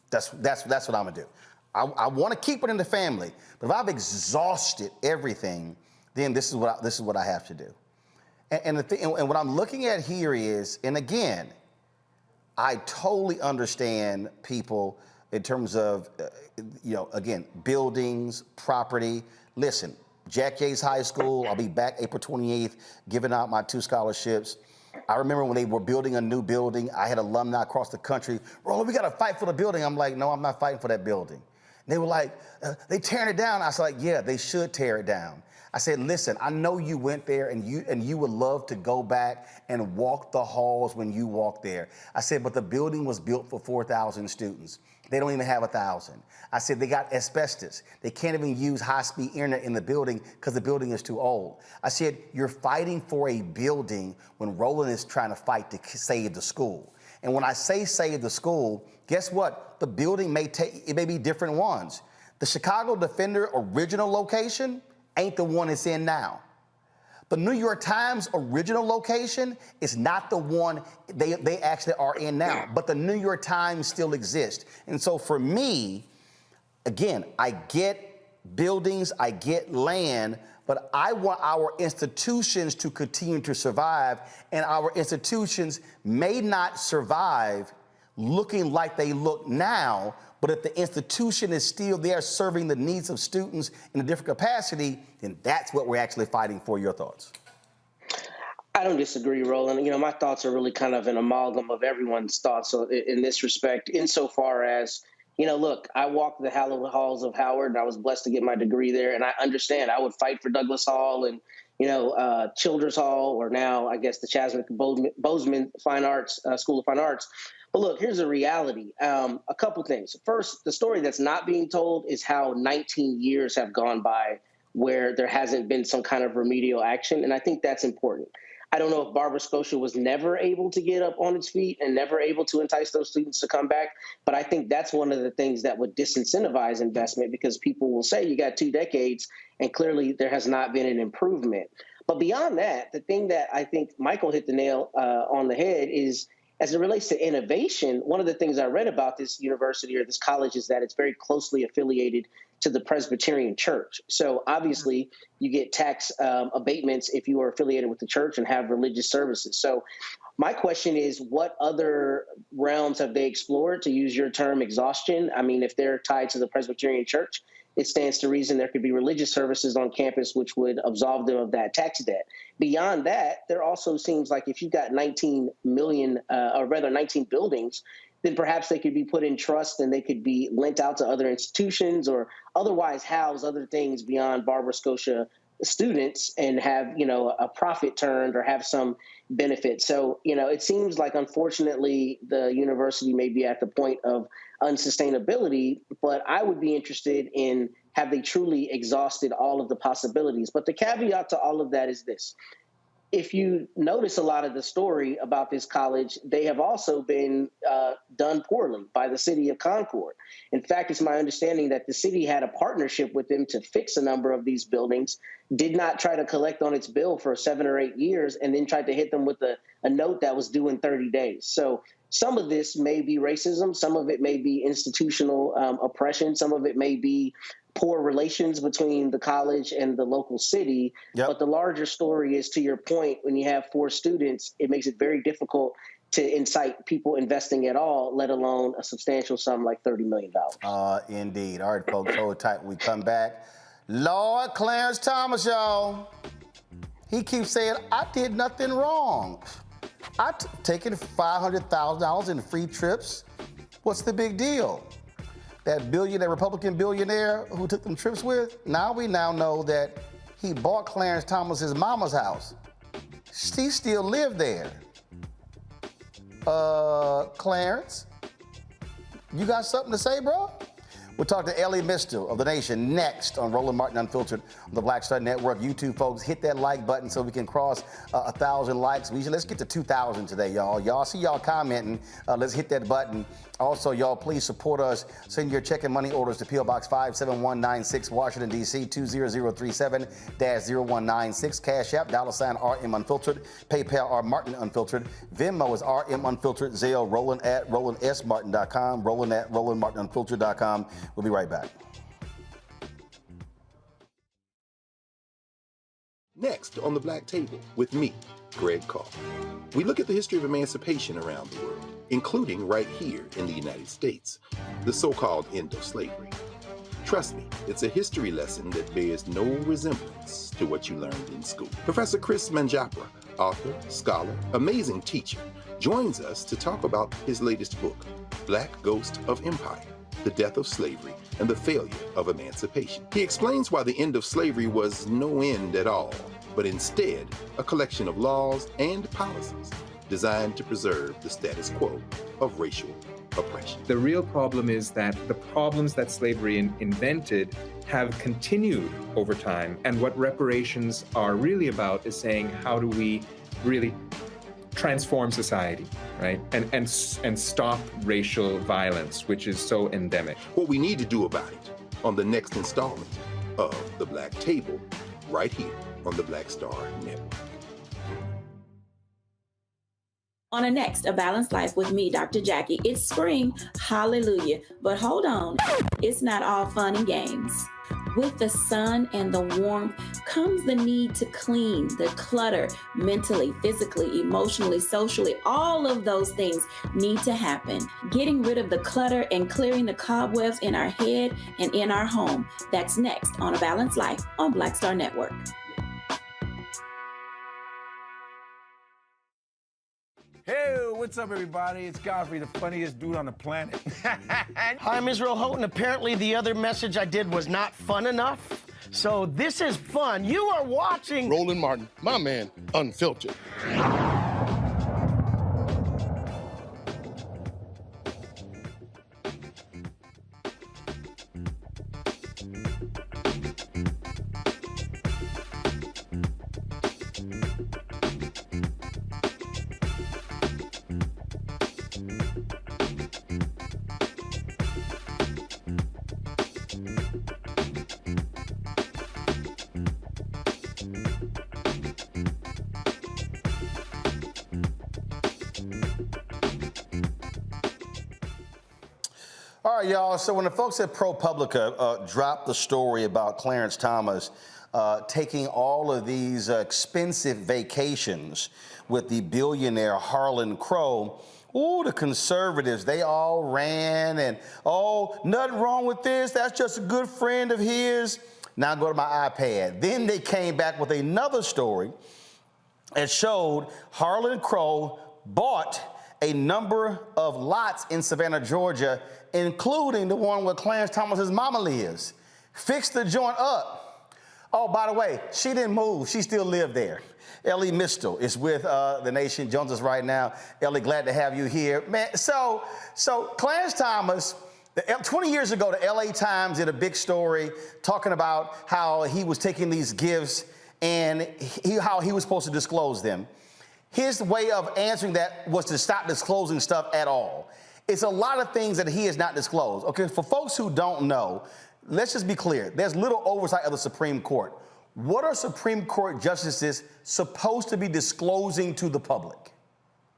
That's what I'm gonna do. I want to keep it in the family, but if I've exhausted everything, then this is what I have to do. And what I'm looking at here is, and again, I totally understand people in terms of, again, buildings, property. Listen, Jack Yates High School, I'll be back April 28th, giving out my 2 scholarships. I remember when they were building a new building, I had alumni across the country, Roland, we got to fight for the building. I'm like, no, I'm not fighting for that building. They were like, they tearing it down. I was like, yeah, they should tear it down. I said, listen, I know you went there and you would love to go back and walk the halls when you walked there. I said, but the building was built for 4,000 students. They don't even have 1,000. I said, they got asbestos. They can't even use high-speed internet in the building because the building is too old. I said, you're fighting for a building when Roland is trying to fight to save the school. And when I say save the school, guess what? The building may be different ones. The Chicago Defender original location ain't the one it's in now. The New York Times original location is not the one they actually are in now, but the New York Times still exists. And so for me, again, I get buildings, I get land, but I want our institutions to continue to survive, and our institutions may not survive looking like they look now, but if the institution is still there serving the needs of students in a different capacity, then that's what we're actually fighting for. Your thoughts? I don't disagree, Roland. My thoughts are really kind of an amalgam of everyone's thoughts in this respect, insofar as, look, I walked the hallowed halls of Howard, and I was blessed to get my degree there, and I understand I would fight for Douglas Hall and, Childress Hall, or now, I guess, the Chaswick Bozeman Fine Arts, School of Fine Arts. But look, here's the reality. A couple things. First, the story that's not being told is how 19 years have gone by where there hasn't been some kind of remedial action, and I think that's important. I don't know if Barber-Scotia was never able to get up on its feet and never able to entice those students to come back, but I think that's one of the things that would disincentivize investment, because people will say you got 2 decades and clearly there has not been an improvement. But beyond that, the thing that I think Michael hit the nail on the head is, as it relates to innovation, one of the things I read about this university or this college is that it's very closely affiliated to the Presbyterian Church. So obviously you get tax abatements if you are affiliated with the church and have religious services. So my question is, what other realms have they explored, to use your term, exhaustion? I mean, if they're tied to the Presbyterian Church, it stands to reason there could be religious services on campus which would absolve them of that tax debt. Beyond that, there also seems like if you've got 19 buildings, then perhaps they could be put in trust and they could be lent out to other institutions or otherwise house other things beyond Barber-Scotia students and have, a profit turned or have some benefit. So, it seems like, unfortunately, the university may be at the point of unsustainability, but I would be interested in, have they truly exhausted all of the possibilities? But the caveat to all of that is this. If you notice a lot of the story about this college, they have also been done poorly by the city of Concord. In fact, it's my understanding that the city had a partnership with them to fix a number of these buildings, did not try to collect on its bill for 7 or 8 years, and then tried to hit them with a note that was due in 30 days. So some of this may be racism. Some of it may be institutional oppression. Some of it may be poor relations between the college and the local city. Yep. But the larger story is, to your point, when you have 4 students, it makes it very difficult to incite people investing at all, let alone a substantial sum like $30 million. Indeed. All right, folks, hold tight. When we come back, Lord Clarence Thomas, y'all. He keeps saying, I did nothing wrong. I taken $500,000 in free trips. What's the big deal? That Republican billionaire who took them trips with, we now know that he bought Clarence Thomas's mama's house. She still lived there. Clarence, you got something to say, bro? We'll talk to Ellie Mistel of The Nation next on Roland Martin Unfiltered on the Black Star Network. YouTube folks, hit that like button so we can cross 1,000 likes. Let's get to 2,000 today, y'all. Y'all see y'all commenting. Let's hit that button. Also, y'all, please support us. Send your check and money orders to P.O. Box 57196, Washington, D.C. 20037-0196. Cash App, $RM Unfiltered. PayPal, R Martin Unfiltered. Venmo is RM Unfiltered. Zelle, Roland at RolandSMartin.com. Roland at RolandMartinUnfiltered.com. We'll be right back. Next on the Black Table with me, Greg Carr. We look at the history of emancipation around the world, including right here in the United States, the so-called end of slavery. Trust me, it's a history lesson that bears no resemblance to what you learned in school. Professor Chris Manjapra, author, scholar, amazing teacher, joins us to talk about his latest book, Black Ghost of Empire: The Death of Slavery and the Failure of Emancipation. He explains why the end of slavery was no end at all, but instead a collection of laws and policies designed to preserve the status quo of racial oppression. The real problem is that the problems that slavery invented have continued over time. And what reparations are really about is saying, how do we really transform society, right? And stop racial violence, which is so endemic. What we need to do about it on the next installment of The Black Table, right here on the Black Star Network. On a next, A Balanced Life with me, Dr. Jackie. It's spring, hallelujah. But hold on, it's not all fun and games. With the sun and the warmth comes the need to clean, the clutter, mentally, physically, emotionally, socially. All of those things need to happen. Getting rid of the clutter and clearing the cobwebs in our head and in our home. That's next on A Balanced Life on Black Star Network. Hey, what's up, everybody? It's Godfrey, the funniest dude on the planet. Hi, I'm Israel Houghton. Apparently, the other message I did was not fun enough. So this is fun. You are watching Roland Martin, my man, Unfiltered. All right, y'all. So when the folks at ProPublica dropped the story about Clarence Thomas taking all of these expensive vacations with the billionaire Harlan Crow, ooh, the conservatives, they all ran and, oh, nothing wrong with this. That's just a good friend of his. Now go to my iPad. Then they came back with another story that showed Harlan Crow bought a number of lots in Savannah, Georgia, including the one where Clarence Thomas's mama lives. Fixed the joint up. Oh, by the way, she didn't move. She still lived there. Ellie Mistel is with The Nation, joins us right now. Ellie, glad to have you here. Man, so Clarence Thomas, 20 years ago, the LA Times did a big story talking about how he was taking these gifts and how he was supposed to disclose them. His way of answering that was to stop disclosing stuff at all. It's a lot of things that he has not disclosed. Okay, for folks who don't know, let's just be clear. There's little oversight of the Supreme Court. What are Supreme Court justices supposed to be disclosing to the public?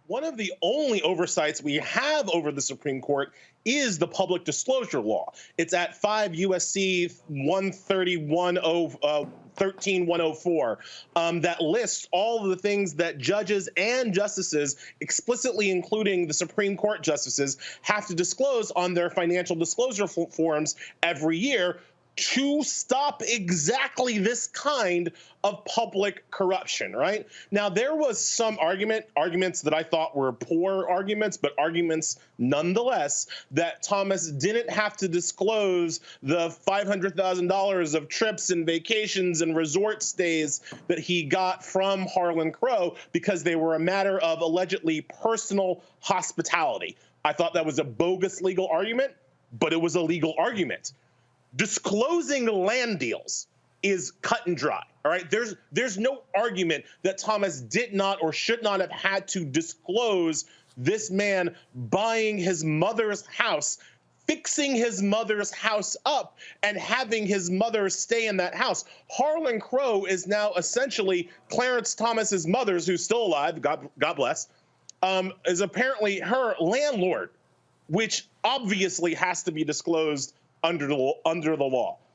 One of the only oversights we have over the Supreme Court is the public disclosure law. It's at 5 U.S.C. 13104 that lists all of the things that judges and justices, explicitly including the Supreme Court justices, have to disclose on their financial disclosure forms every year to stop exactly this kind of public corruption, right? Now, there was some arguments that I thought were poor arguments, but arguments nonetheless, that Thomas didn't have to disclose the $500,000 of trips and vacations and resort stays that he got from Harlan Crow because they were a matter of allegedly personal hospitality. I thought that was a bogus legal argument, but it was a legal argument. Disclosing land deals is cut and dry, all right? There's no argument that Thomas did not or should not have had to disclose this man buying his mother's house, fixing his mother's house up, and having his mother stay in that house. Harlan Crow is now essentially Clarence Thomas's mother's, who's still alive, God bless, is apparently her landlord, which obviously has to be disclosed under the law.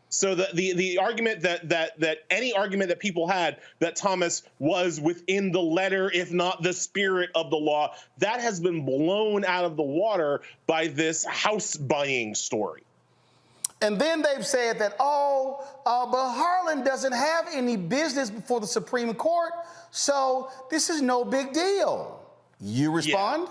So the argument that any argument that people had that Thomas was within the letter, if not the spirit of the law, that has been blown out of the water by this house buying story. And then they've said that, but Harlan doesn't have any business before the Supreme Court, so this is no big deal. You respond?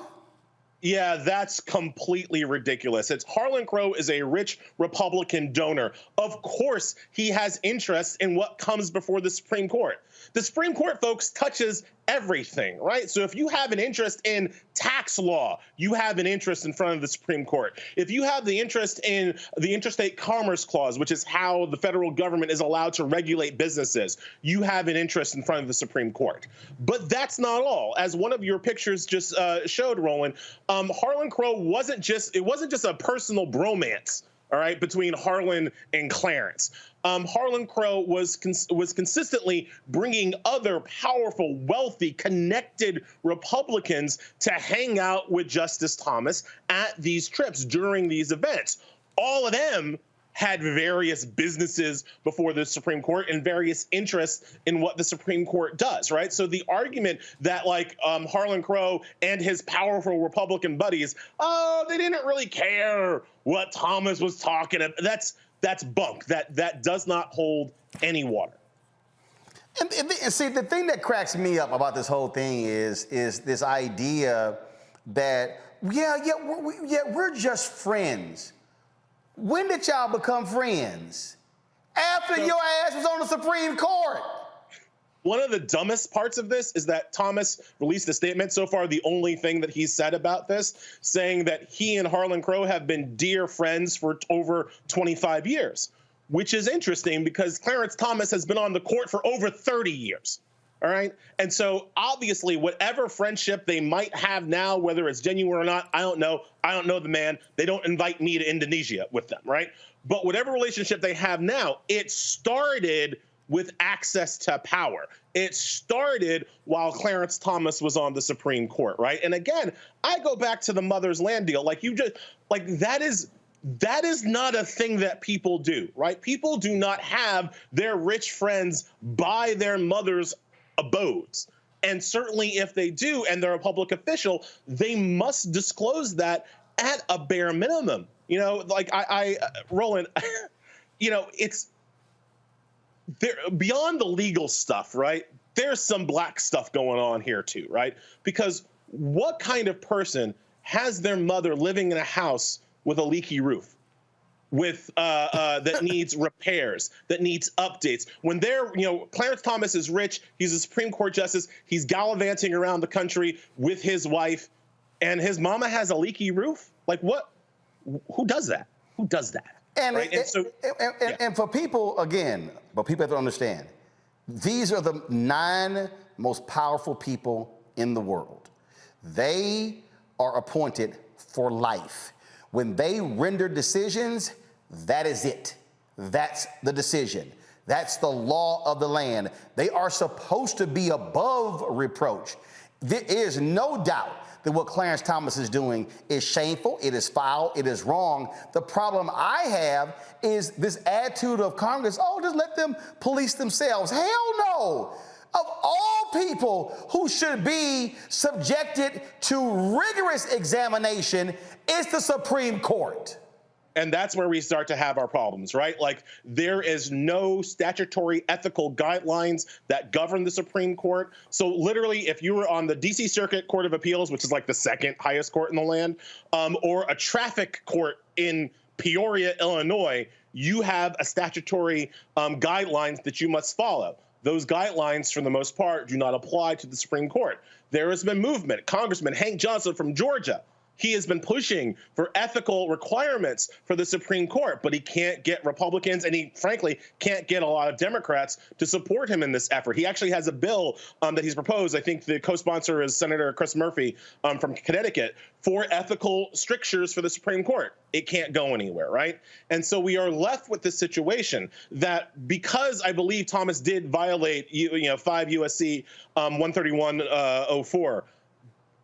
Yeah, that's completely ridiculous. Harlan Crow is a rich Republican donor. Of course, he has interest in what comes before the Supreme Court. The Supreme Court, folks, touches everything, right? So if you have an interest in tax law, you have an interest in front of the Supreme Court. If you have the interest in the Interstate Commerce Clause, which is how the federal government is allowed to regulate businesses, you have an interest in front of the Supreme Court. But that's not all. As one of your pictures just showed, Roland, Harlan Crow wasn't just a personal bromance, all right, between Harlan and Clarence. Harlan Crow was consistently bringing other powerful, wealthy, connected Republicans to hang out with Justice Thomas at these trips during these events. All of them had various businesses before the Supreme Court and various interests in what the Supreme Court does, right? So the argument that Harlan Crow and his powerful Republican buddies, they didn't really care what Thomas was talking about, that's bunk. That does not hold any water. And see, the thing that cracks me up about this whole thing is this idea that, we're just friends. When did y'all become friends? After your ass was on the Supreme Court. One of the dumbest parts of this is that Thomas released a statement, so far the only thing that he's said about this, saying that he and Harlan Crow have been dear friends for over 25 years, which is interesting because Clarence Thomas has been on the court for over 30 years. All right. And so obviously, whatever friendship they might have now, whether it's genuine or not, I don't know. I don't know the man. They don't invite me to Indonesia with them. Right. But whatever relationship they have now, it started with access to power. It started while Clarence Thomas was on the Supreme Court. Right. And again, I go back to the mother's land deal. That is not a thing that people do. Right. People do not have their rich friends buy their mother's abodes. And certainly if they do and they're a public official, they must disclose that at a bare minimum. Roland, it's there beyond the legal stuff, right? There's some black stuff going on here too, right? Because what kind of person has their mother living in a house with a leaky roof? with that needs repairs, that needs updates. When Clarence Thomas is rich, he's a Supreme Court justice, he's gallivanting around the country with his wife, and his mama has a leaky roof? Like, what? Who does that? Who does that? And, right? and for people, again, but people have to understand, these are the 9 most powerful people in the world. They are appointed for life. When they render decisions, that is it. That's the decision. That's the law of the land. They are supposed to be above reproach. There is no doubt that what Clarence Thomas is doing is shameful, it is foul, it is wrong. The problem I have is this attitude of Congress, just let them police themselves. Hell no! Of all people who should be subjected to rigorous examination, it's the Supreme Court. And that's where we start to have our problems, right? Like, there is no statutory ethical guidelines that govern the Supreme Court. So literally, if you were on the DC Circuit Court of Appeals, which is like the 2nd highest court in the land, or a traffic court in Peoria, Illinois, you have a statutory guidelines that you must follow. Those guidelines, for the most part, do not apply to the Supreme Court. There has been movement. Congressman Hank Johnson from Georgia, he has been pushing for ethical requirements for the Supreme Court, but he can't get Republicans, and he frankly can't get a lot of Democrats to support him in this effort. He actually has a bill that he's proposed. I think the co-sponsor is Senator Chris Murphy from Connecticut, for ethical strictures for the Supreme Court. It can't go anywhere, right? And so we are left with this situation that, because I believe Thomas did violate 5 USC 131.04,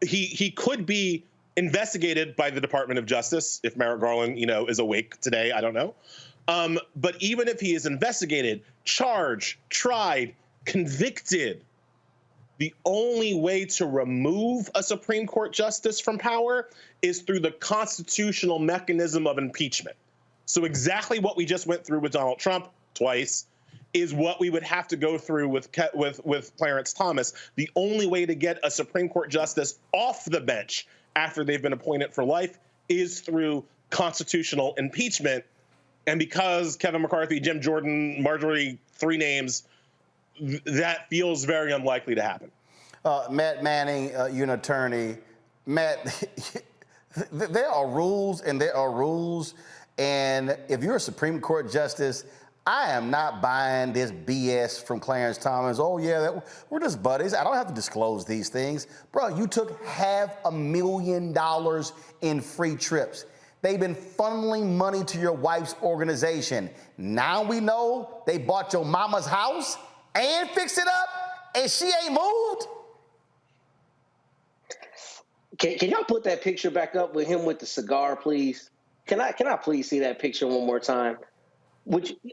he could be investigated by the Department of Justice if Merrick Garland, is awake today. I don't know. But even if he is investigated, charged, tried, convicted, the only way to remove a Supreme Court justice from power is through the constitutional mechanism of impeachment. So exactly what we just went through with Donald Trump twice is what we would have to go through with Clarence Thomas. The only way to get a Supreme Court justice off the bench after they've been appointed for life is through constitutional impeachment. And because Kevin McCarthy, Jim Jordan, Marjorie, 3 names, that feels very unlikely to happen. Matt Manning, you're an attorney. Matt, there are rules and there are rules. And if you're a Supreme Court justice, I am not buying this BS from Clarence Thomas. Oh, yeah, we're just buddies. I don't have to disclose these things. Bro, you took $500,000 in free trips. They've been funneling money to your wife's organization. Now we know they bought your mama's house and fixed it up, and she ain't moved. Can y'all put that picture back up with him with the cigar, please? Can I please see that picture one more time?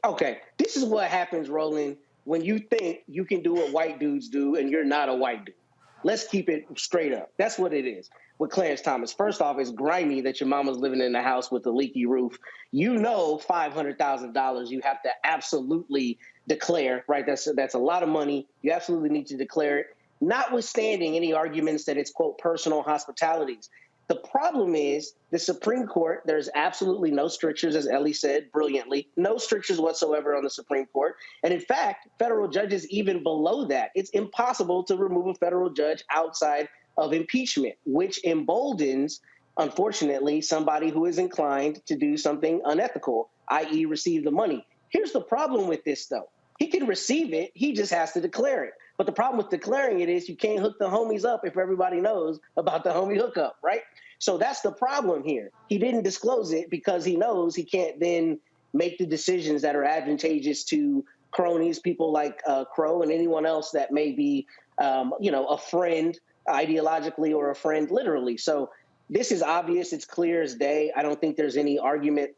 Okay, this is what happens, Roland, when you think you can do what white dudes do and you're not a white dude. Let's keep it straight up. That's what it is with Clarence Thomas. First off, it's grimy that your mama's living in a house with a leaky roof. $500,000 you have to absolutely declare, right? That's a lot of money. You absolutely need to declare it, notwithstanding any arguments that it's, quote, personal hospitalities. The problem is the Supreme Court, there's absolutely no strictures, as Ellie said brilliantly, no strictures whatsoever on the Supreme Court. And in fact, federal judges even below that. It's impossible to remove a federal judge outside of impeachment, which emboldens, unfortunately, somebody who is inclined to do something unethical, i.e. receive the money. Here's the problem with this, though. He can receive it. He just has to declare it. But the problem with declaring it is you can't hook the homies up if everybody knows about the homie hookup, right? So that's the problem here. He didn't disclose it because he knows he can't then make the decisions that are advantageous to cronies, people like Crow and anyone else that may be, a friend ideologically or a friend literally. So this is obvious. It's clear as day. I don't think there's any argument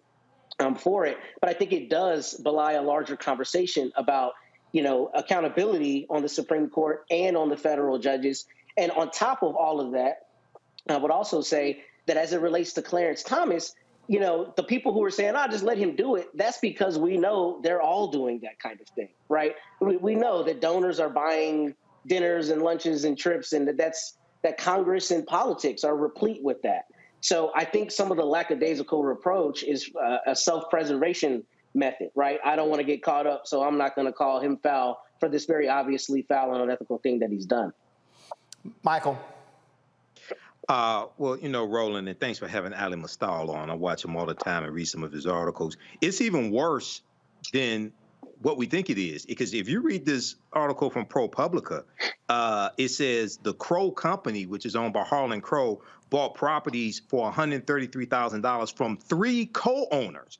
for it. But I think it does belie a larger conversation about accountability on the Supreme Court and on the federal judges. And on top of all of that, I would also say that as it relates to Clarence Thomas, the people who are saying, just let him do it, that's because we know they're all doing that kind of thing, right? We know that donors are buying dinners and lunches and trips, and that Congress and politics are replete with that. So I think some of the lackadaisical approach is a self-preservation method, right? I don't want to get caught up, so I'm not going to call him foul for this very obviously foul and unethical thing that he's done. Michael. Well, Roland, and thanks for having Ali Mastal on. I watch him all the time and read some of his articles. It's even worse than what we think it is, because if you read this article from ProPublica, it says the Crow Company, which is owned by Harlan Crow, bought properties for $133,000 from 3 co-owners: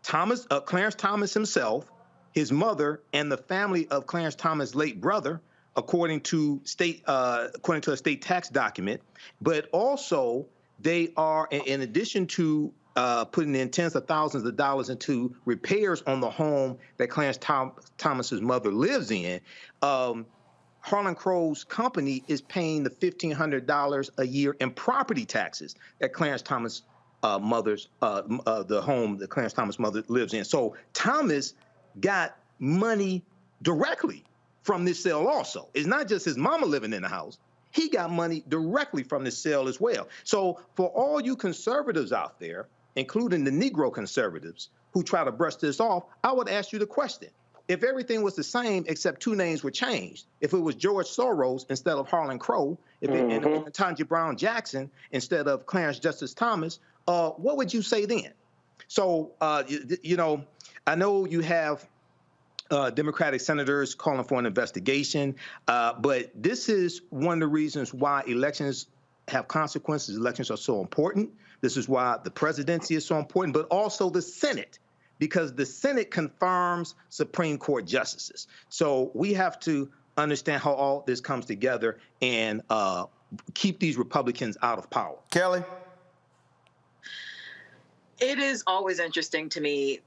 Clarence Thomas himself, his mother, and the family of Clarence Thomas' late brother, according to a state tax document. But also, they are, in addition to putting in tens of thousands of dollars into repairs on the home that Clarence Thomas's mother lives in, Harlan Crow's company is paying the $1,500 a year in property taxes that Clarence Thomas' the home that Clarence Thomas' mother lives in. So Thomas got money directly from this sale also. It's not just his mama living in the house. He got money directly from this sale as well. So for all you conservatives out there, including the Negro conservatives who try to brush this off, I would ask you the question. If everything was the same except 2 names were changed, if it was George Soros instead of Harlan Crow, and Tanya Brown Jackson instead of Clarence Justice Thomas, what would you say then? So, I know you have Democratic senators calling for an investigation, but this is one of the reasons why elections have consequences. Elections are so important. This is why the presidency is so important, but also the Senate, because the Senate confirms Supreme Court justices. So we have to understand how all this comes together and keep these Republicans out of power. Kelly? It is always interesting to me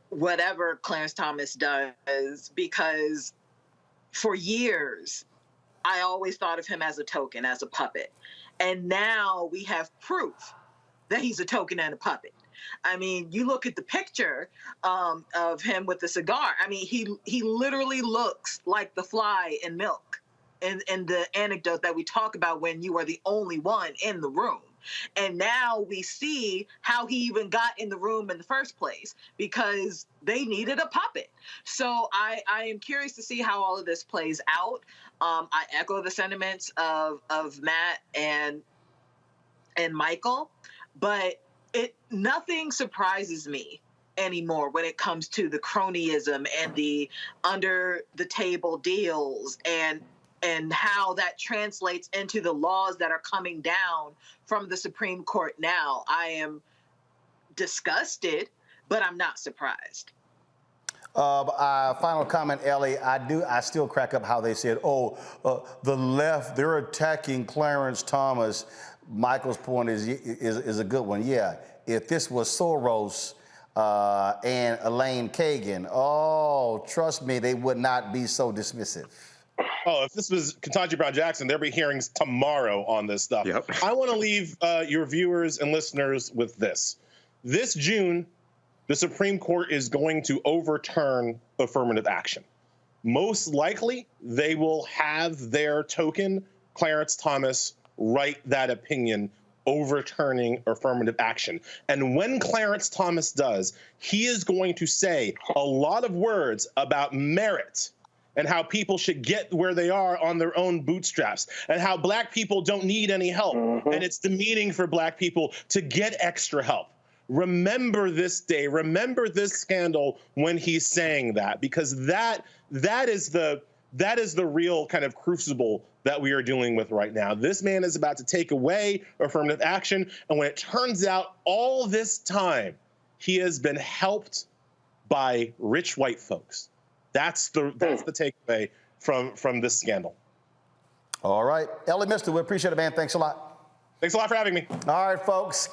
whatever Clarence Thomas does, because for years, I always thought of him as a token, as a puppet. And now we have proof that he's a token and a puppet. I mean, you look at the picture of him with the cigar. I mean, he literally looks like the fly in Milk in the anecdote that we talk about when you are the only one in the room. And now we see how he even got in the room in the first place, because they needed a puppet. So I am curious to see how all of this plays out. I echo the sentiments of Matt and Michael, but nothing surprises me anymore when it comes to the cronyism and the under the table deals and how that translates into the laws that are coming down from the Supreme Court now. I am disgusted, but I'm not surprised. Final comment, Ellie. I still crack up how they said, the left, they're attacking Clarence Thomas. Michael's point is a good one. Yeah, if this was Soros and Elaine Kagan, trust me, they would not be so dismissive. Oh, if this was Ketanji Brown Jackson, there'll be hearings tomorrow on this stuff. Yep. I want to leave your viewers and listeners with this. This June, the Supreme Court is going to overturn affirmative action. Most likely, they will have their token, Clarence Thomas, write that opinion overturning affirmative action. And when Clarence Thomas does, he is going to say a lot of words about merit and how people should get where they are on their own bootstraps, and how Black people don't need any help. And it's demeaning for Black people to get extra help. Remember this day, remember this scandal when he's saying that, because that is the real kind of crucible that we are dealing with right now. This man is about to take away affirmative action, and when it turns out all this time he has been helped by rich white folks. That's the takeaway from this scandal. All right. Ellie Mister, we appreciate it, man. Thanks a lot. Thanks a lot for having me. All right, folks.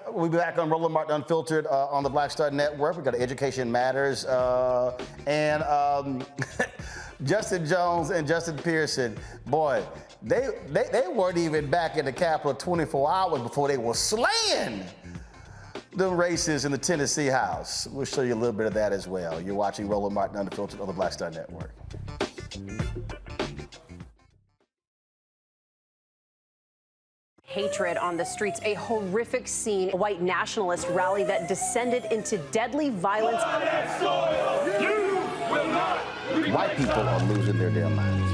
We'll be back on Roland Martin Unfiltered on the Black Star Network. We've got Education Matters. And Justin Jones and Justin Pearson, boy, they weren't even back in the Capitol 24 hours before they were slaying them races in the Tennessee House. We'll show you a little bit of that as well. You're watching Roland Martin Unfiltered on the Black Star Network. Hatred on the streets, a horrific scene, a white nationalist rally that descended into deadly violence. White people are losing their damn minds.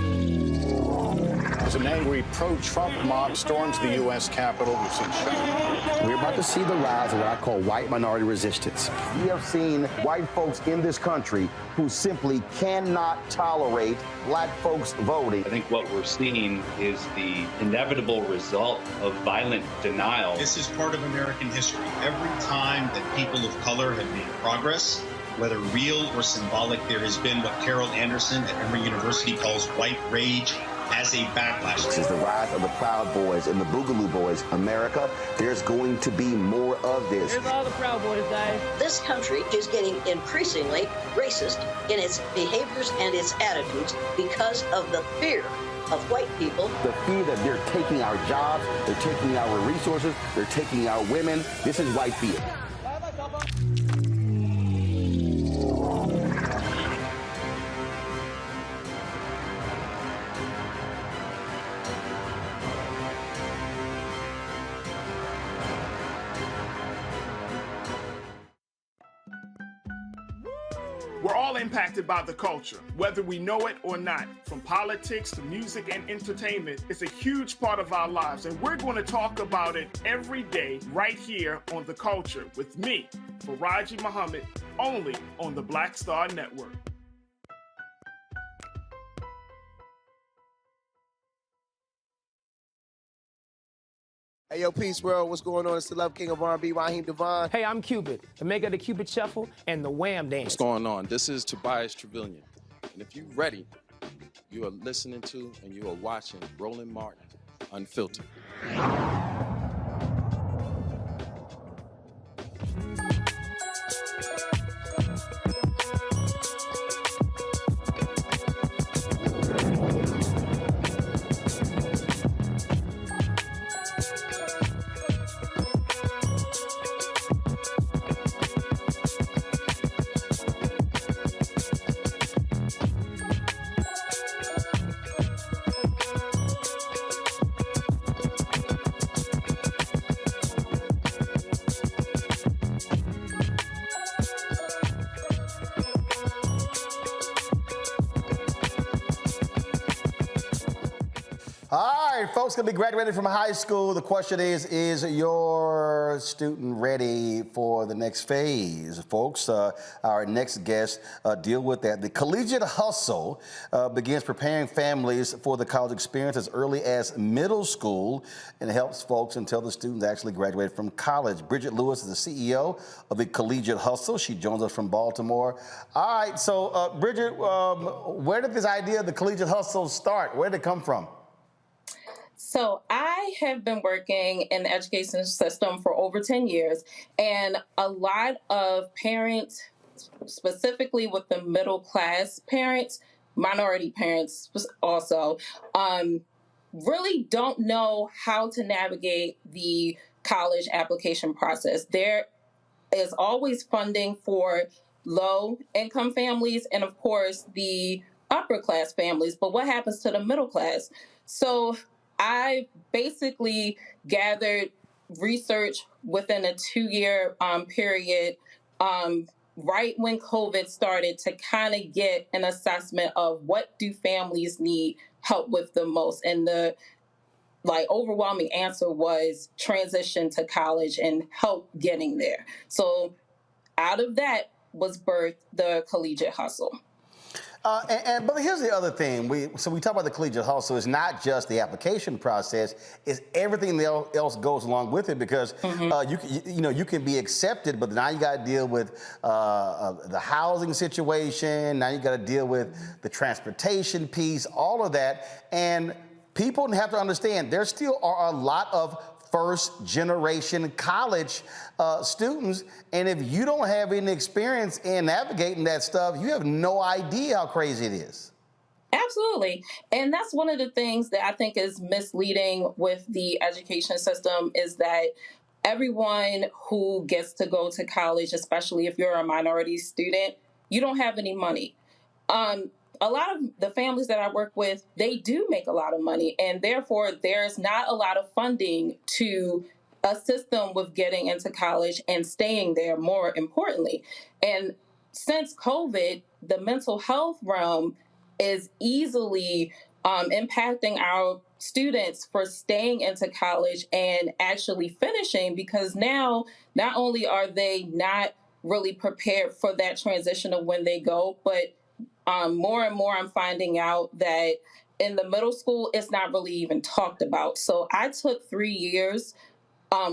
As an angry pro-Trump mob storms the U.S. Capitol, we've seen shooting. We're about to see the rise of what I call white minority resistance. We have seen white folks in this country who simply cannot tolerate black folks voting. I think what we're seeing is the inevitable result of violent denial. This is part of American history. Every time that people of color have made progress, whether real or symbolic, there has been what Carol Anderson at Emory University calls white rage as a backlash. This is the rise of the Proud Boys and the Boogaloo Boys. America, there's going to be more of this. Here's all the Proud Boys, guys. This country is getting increasingly racist in its behaviors and its attitudes because of the fear of white people. The fear that they're taking our jobs, they're taking our resources, they're taking our women. This is white fear. We're all impacted by the culture, whether we know it or not. From politics to music and entertainment, it's a huge part of our lives, and we're going to talk about it every day right here on The Culture with me, Faraji Muhammad, only on the Black Star Network. Hey, yo, peace, world. What's going on? It's the Love King of R&B, Raheem Devon. Hey, I'm Cupid, the maker of the Cupid Shuffle and the Wham Dance. What's going on? This is Tobias Trevelyan. And if you're ready, you are listening to and you are watching Roland Martin Unfiltered. All right, folks, gonna be graduating from high school. The question is your student ready for the next phase? Folks, our next guest deal with that. The collegiate hustle begins preparing families for the college experience as early as middle school and helps folks until the students actually graduate from college. Bridget Lewis is the CEO of the Collegiate Hustle. She joins us from Baltimore. All right, so Bridget, where did this idea of the Collegiate Hustle start? Where did it come from? So I have been working in the education system for over 10 years, and a lot of parents, specifically with the middle class parents, minority parents also, really don't know how to navigate the college application process. There is always funding for low income families and, of course, the upper class families, but what happens to the middle class? So I basically gathered research within a 2-year period right when COVID started to kind of get an assessment of what do families need help with the most. And the overwhelming answer was transition to college and help getting there. So out of that was birthed the Collegiate Hustle. But here's the other thing. We talk about the collegiate hustle. It's not just the application process. It's everything else goes along with it because you can be accepted, but now you got to deal with the housing situation. Now you got to deal with the transportation piece, all of that. And people have to understand there still are a lot of first-generation college students, and if you don't have any experience in navigating that stuff, you have no idea how crazy it is. Absolutely. And that's one of the things that I think is misleading with the education system is that everyone who gets to go to college, especially if you're a minority student, you don't have any money. a lot of the families that I work with, they do make a lot of money, and therefore there's not a lot of funding to assist them with getting into college and staying there, more importantly. And since COVID, the mental health realm is easily impacting our students for staying into college and actually finishing, because now not only are they not really prepared for that transition of when they go, but more and more I'm finding out that in the middle school, it's not really even talked about. So I took 3 years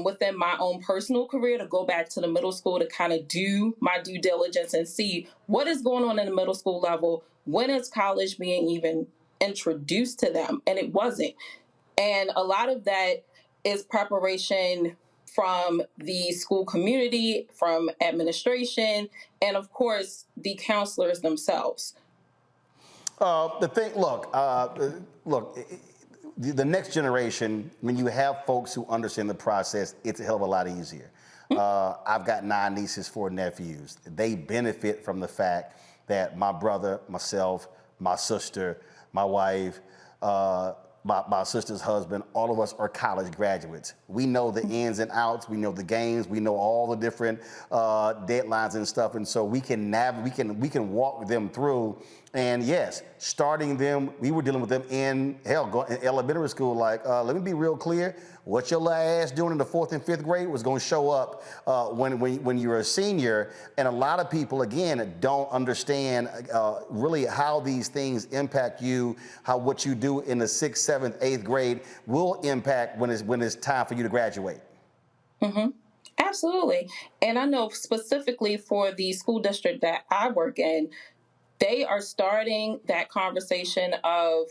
within my own personal career to go back to the middle school to kind of do my due diligence and see what is going on in the middle school level, when is college being even introduced to them, and it wasn't. And a lot of that is preparation from the school community, from administration, and of course the counselors themselves. The next generation, when you have folks who understand the process, it's a hell of a lot easier. I've got 9 nieces, 4 nephews. They benefit from the fact that my brother, myself, my sister, my wife, my sister's husband, all of us are college graduates. We know the ins and outs, we know the games, we know all the different deadlines and stuff, and so we can walk them through. And yes, starting them, we were dealing with them in elementary school. Like, let me be real clear. What your little ass doing in the 4th and 5th grade was going to show up when you're a senior. And a lot of people, again, don't understand really how these things impact you, how what you do in the 6th, 7th, 8th grade will impact when it's time for you to graduate. Mm-hmm. Absolutely. And I know specifically for the school district that I work in, they are starting that conversation of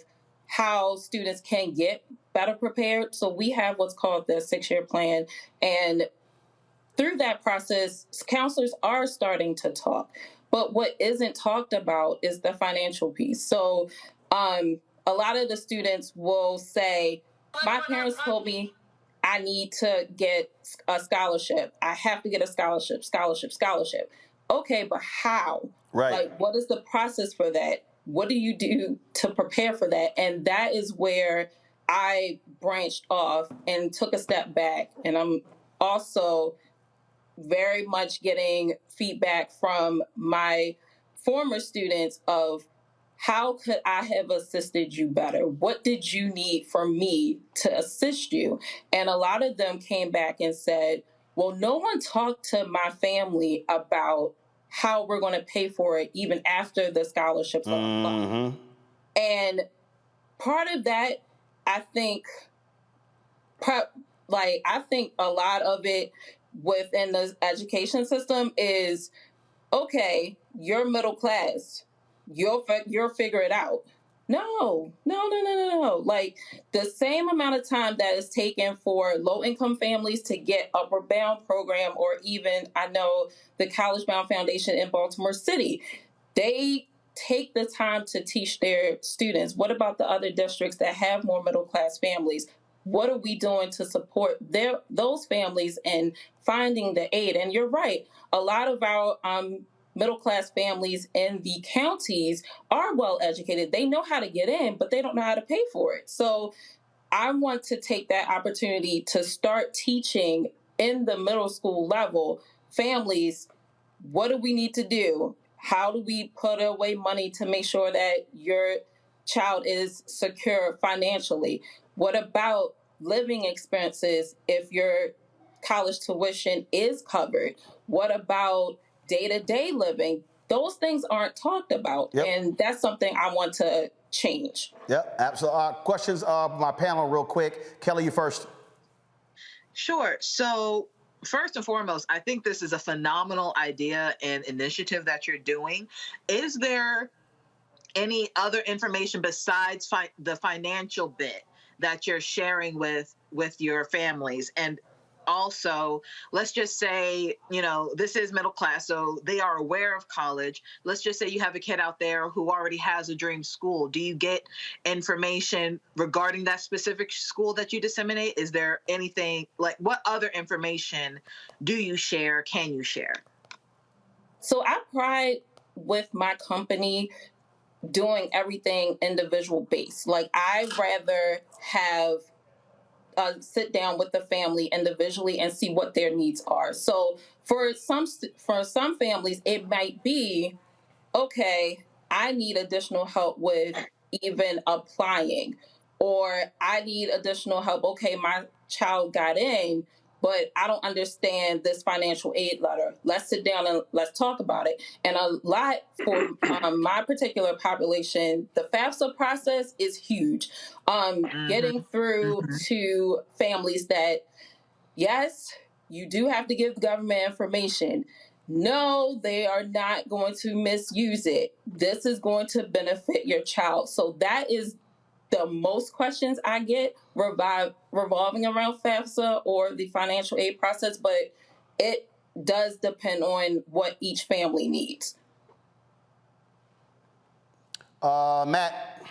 how students can get better prepared. So we have what's called the 6-year plan. And through that process, counselors are starting to talk. But what isn't talked about is the financial piece. So a lot of the students will say, my parents told me I need to get a scholarship. I have to get a scholarship. Okay, but how? Right. Like, what is the process for that? What do you do to prepare for that? And that is where I branched off and took a step back. And I'm also very much getting feedback from my former students of how could I have assisted you better? What did you need from me to assist you? And a lot of them came back and said, well, no one talked to my family about how we're going to pay for it even after the scholarships are applied. And part of that, I think a lot of it within the education system is, okay, you're middle class, you'll figure it out. No. Like, the same amount of time that is taken for low-income families to get Upward Bound program, or even, I know the College Bound Foundation in Baltimore City, they take the time to teach their students. What about the other districts that have more middle-class families? What are we doing to support those families and finding the aid? And you're right, a lot of our middle-class families in the counties are well educated. They know how to get in, but they don't know how to pay for it. So I want to take that opportunity to start teaching in the middle school level families, what do we need to do? How do we put away money to make sure that your child is secure financially? What about living expenses if your college tuition is covered? What about day-to-day living? Those things aren't talked about. Yep. And that's something I want to change. Yep, absolutely. Questions of my panel real quick. Kelly, you first. Sure. So first and foremost, I think this is a phenomenal idea and initiative that you're doing. Is there any other information besides the financial bit that you're sharing with your families? And also, let's just say, this is middle class, so they are aware of college. Let's just say you have a kid out there who already has a dream school. Do you get information regarding that specific school that you disseminate? Is there anything, like, what other information do you share, can you share? So I pride with my company doing everything individual based. Like, I'd rather have sit down with the family individually and see what their needs are. So for some families, it might be, okay, I need additional help with even applying, or I need additional help. Okay, my child got in, but I don't understand this financial aid letter. Let's sit down and let's talk about it. And a lot for my particular population, the FAFSA process is huge. Getting through to families that, yes, you do have to give the government information. No, they are not going to misuse it. This is going to benefit your child. So that is the most questions I get revolving around FAFSA or the financial aid process, but it does depend on what each family needs. Matt.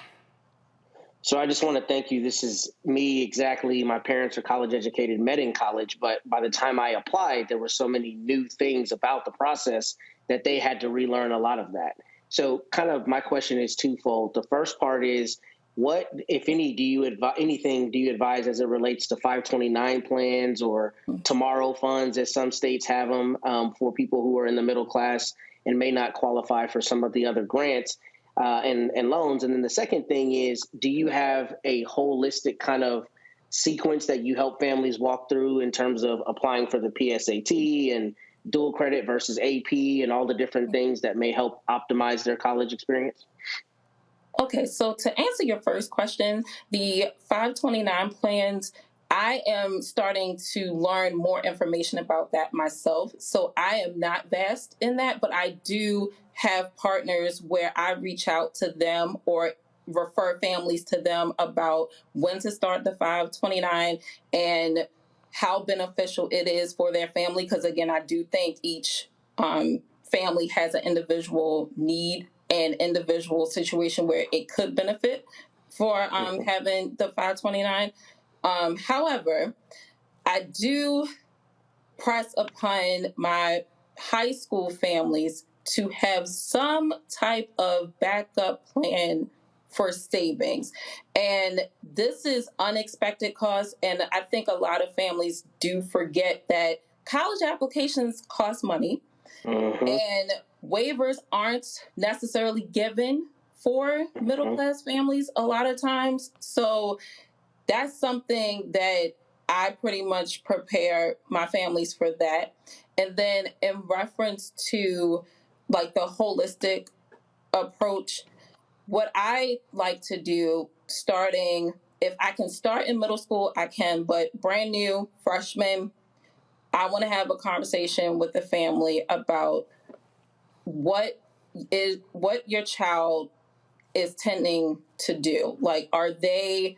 So I just want to thank you. This is me exactly. My parents are college educated, met in college, but by the time I applied, there were so many new things about the process that they had to relearn a lot of that. So kind of my question is twofold. The first part is, what, if any, do you advise as it relates to 529 plans or tomorrow funds, as some states have them, for people who are in the middle class and may not qualify for some of the other grants and loans? And then the second thing is, do you have a holistic kind of sequence that you help families walk through in terms of applying for the PSAT and dual credit versus AP and all the different things that may help optimize their college experience? Okay, so to answer your first question, the 529 plans, I am starting to learn more information about that myself. So I am not vast in that, but I do have partners where I reach out to them or refer families to them about when to start the 529 and how beneficial it is for their family. Because again, I do think each family has an individual need and individual situation where it could benefit for having the 529. However, I do press upon my high school families to have some type of backup plan for savings. And this is unexpected costs. And I think a lot of families do forget that college applications cost money. And waivers aren't necessarily given for middle class families a lot of times. So that's something that I pretty much prepare my families for that. And then in reference to like the holistic approach, what I like to do starting, if I can start in middle school, I can, but brand new freshmen, I want to have a conversation with the family about what your child is tending to do. Like, are they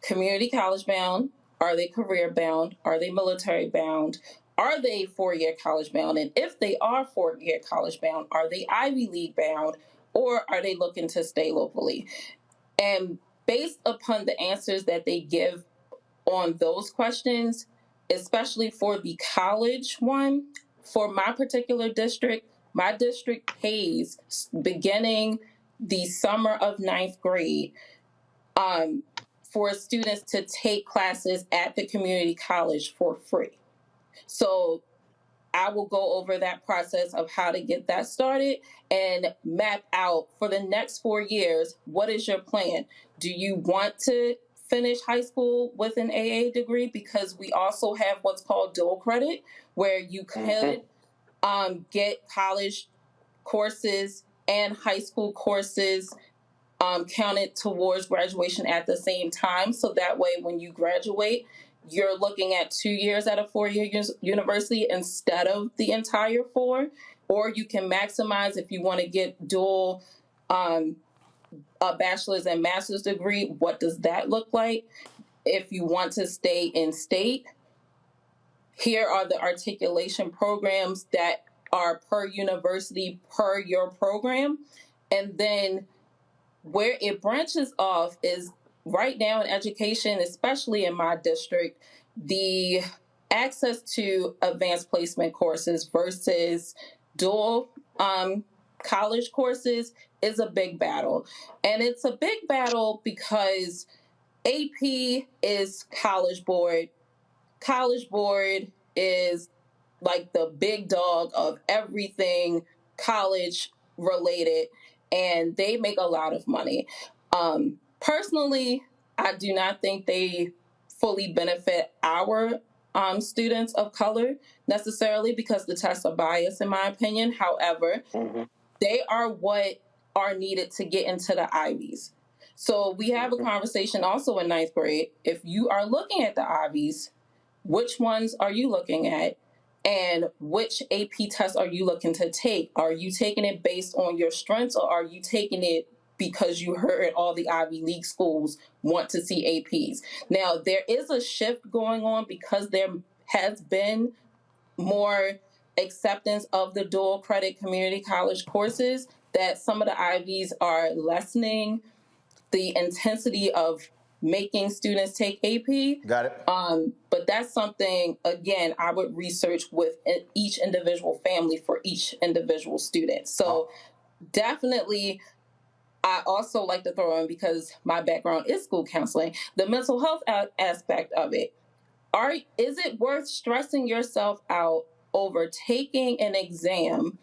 community college bound? Are they career bound? Are they military bound? Are they 4-year college bound? And if they are 4-year college bound, are they Ivy League bound, or are they looking to stay locally? And based upon the answers that they give on those questions, especially for the college one, for my particular district, my district pays beginning the summer of 9th grade for students to take classes at the community college for free. So I will go over that process of how to get that started and map out for the next 4 years, what is your plan? Do you want to finish high school with an AA degree? Because we also have what's called dual credit, where you could get college courses and high school courses counted towards graduation at the same time. So that way, when you graduate, you're looking at 2 years at a 4-year university instead of the entire 4. Or you can maximize if you want to get dual a bachelor's and master's degree. What does that look like? If you want to stay in state, here are the articulation programs that are per university, per your program. And then where it branches off is right now in education, especially in my district, the access to advanced placement courses versus dual college courses is a big battle. And it's a big battle because AP is College Board. College Board is like the big dog of everything college related, and they make a lot of money. Personally, I do not think they fully benefit our students of color necessarily because the tests are biased, in my opinion. However, they are what are needed to get into the Ivies. So we have a conversation also in 9th grade. If you are looking at the Ivies, which ones are you looking at? And which AP test are you looking to take? Are you taking it based on your strengths, or are you taking it because you heard all the Ivy League schools want to see APs? Now, there is a shift going on because there has been more acceptance of the dual credit community college courses, that some of the Ivies are lessening the intensity of making students take AP. Got it. But that's something, again, I would research with each individual family for each individual student. So definitely, I also like to throw in, because my background is school counseling, the mental health aspect of it. Is it worth stressing yourself out over taking an exam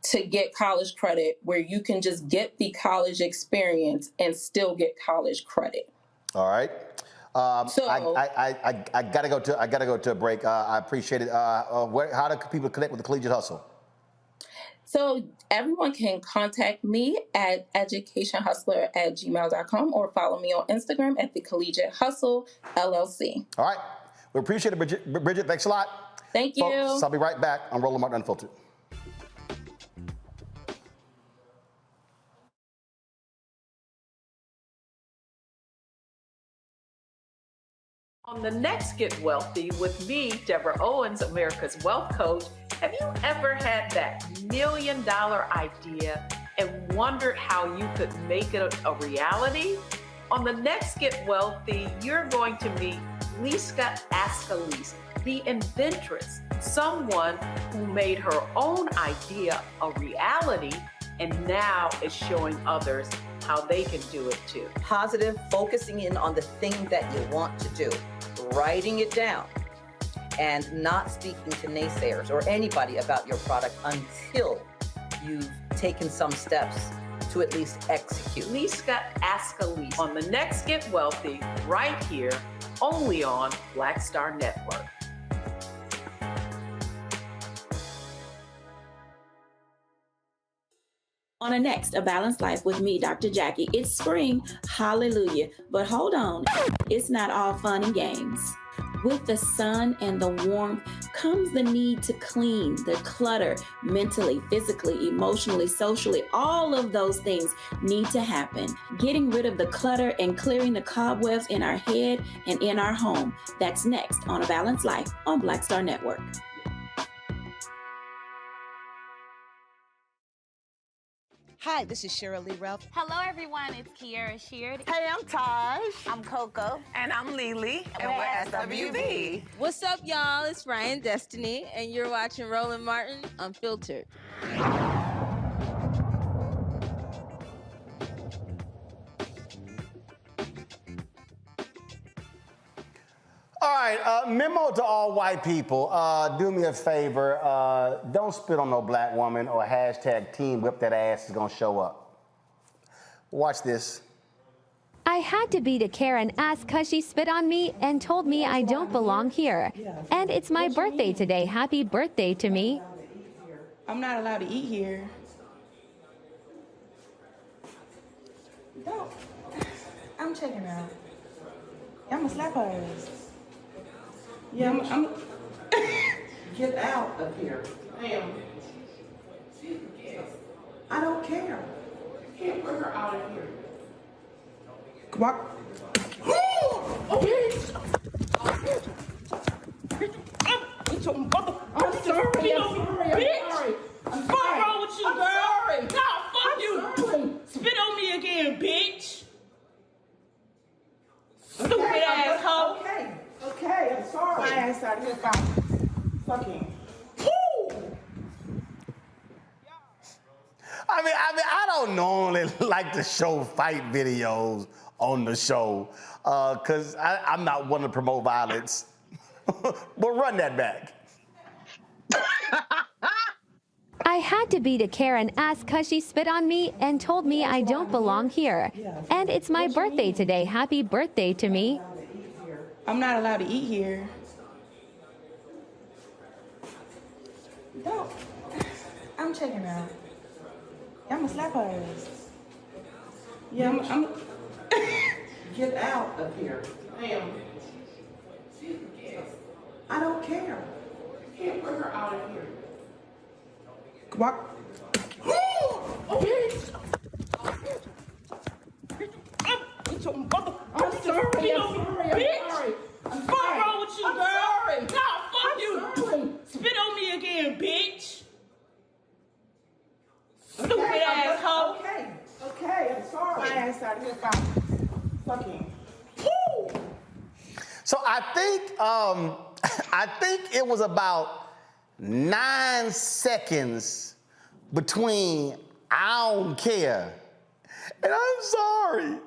to get college credit where you can just get the college experience and still get college credit? All right. So I gotta go to a break. I appreciate it. How do people connect with the Collegiate Hustle? So everyone can contact me at educationhustler@gmail.com or follow me on Instagram at the Collegiate Hustle LLC. All right. We appreciate it, Bridget. Bridget, thanks a lot. Thank you. Folks, I'll be right back on Roland Martin Unfiltered. On the next Get Wealthy with me, Deborah Owens, America's Wealth Coach, have you ever had that $1 million idea and wondered how you could make it a reality? On the next Get Wealthy, you're going to meet Liska Askalise, the inventress, someone who made her own idea a reality and now is showing others how they can do it too. Positive, focusing in on the thing that you want to do, writing it down, and not speaking to naysayers or anybody about your product until you've taken some steps to at least execute. Liska Askalise on the next Get Wealthy, right here, only on Black Star Network. On the next A Balanced Life with me, Dr. Jackie. It's spring, hallelujah. But hold on, it's not all fun and games. With the sun and the warmth comes the need to clean, the clutter, mentally, physically, emotionally, socially. All of those things need to happen. Getting rid of the clutter and clearing the cobwebs in our head and in our home. That's next on A Balanced Life on Black Star Network. Hi, this is Cheryl Lee Ralph. Hello, everyone. It's Kiara Sheard. Hey, I'm Taj. I'm Coco. And I'm Lily. And we're SWB. What's up, y'all? It's Ryan Destiny, and you're watching Roland Martin Unfiltered. All right, memo to all white people. Do me a favor. Don't spit on no black woman or hashtag Team Whip That Ass is going to show up. Watch this. I had to beat a Karen ass because she spit on me and told me I don't belong here. And it's my birthday today. Happy birthday to me. I'm not allowed to eat here. Don't. I'm checking out. I'm gonna slap her ass. Yeah, I'm get out of here. Ma'am. I don't care. You can't put her out of here. Come on. Okay. I'm sorry. Bitch. What's wrong with you, girl? Sorry. No, fuck you. Spit on me again, bitch. Stupid asshole. Okay, I'm sorry. My ass out of here, fine. Fucking. I don't normally like to show fight videos on the show because I'm not one to promote violence. But run that back. I had to beat a Karen ass cause she spit on me and told me I don't belong here. And it's my birthday today. Happy birthday to me. I'm not allowed to eat here. Don't. I'm checking out. I'm gonna slap her ass. Yeah, I'm get out of here. Ma'am. I don't care. You can't put her out of here. What? Oh, bitch! I'm sorry. Bitch! What's wrong with you, girl? No, fuck you. Spit on me again, bitch. Stupid asshole. Okay, I'm sorry. My ass out of here, fucking. So I think it was about 9 seconds between I don't care and I'm sorry.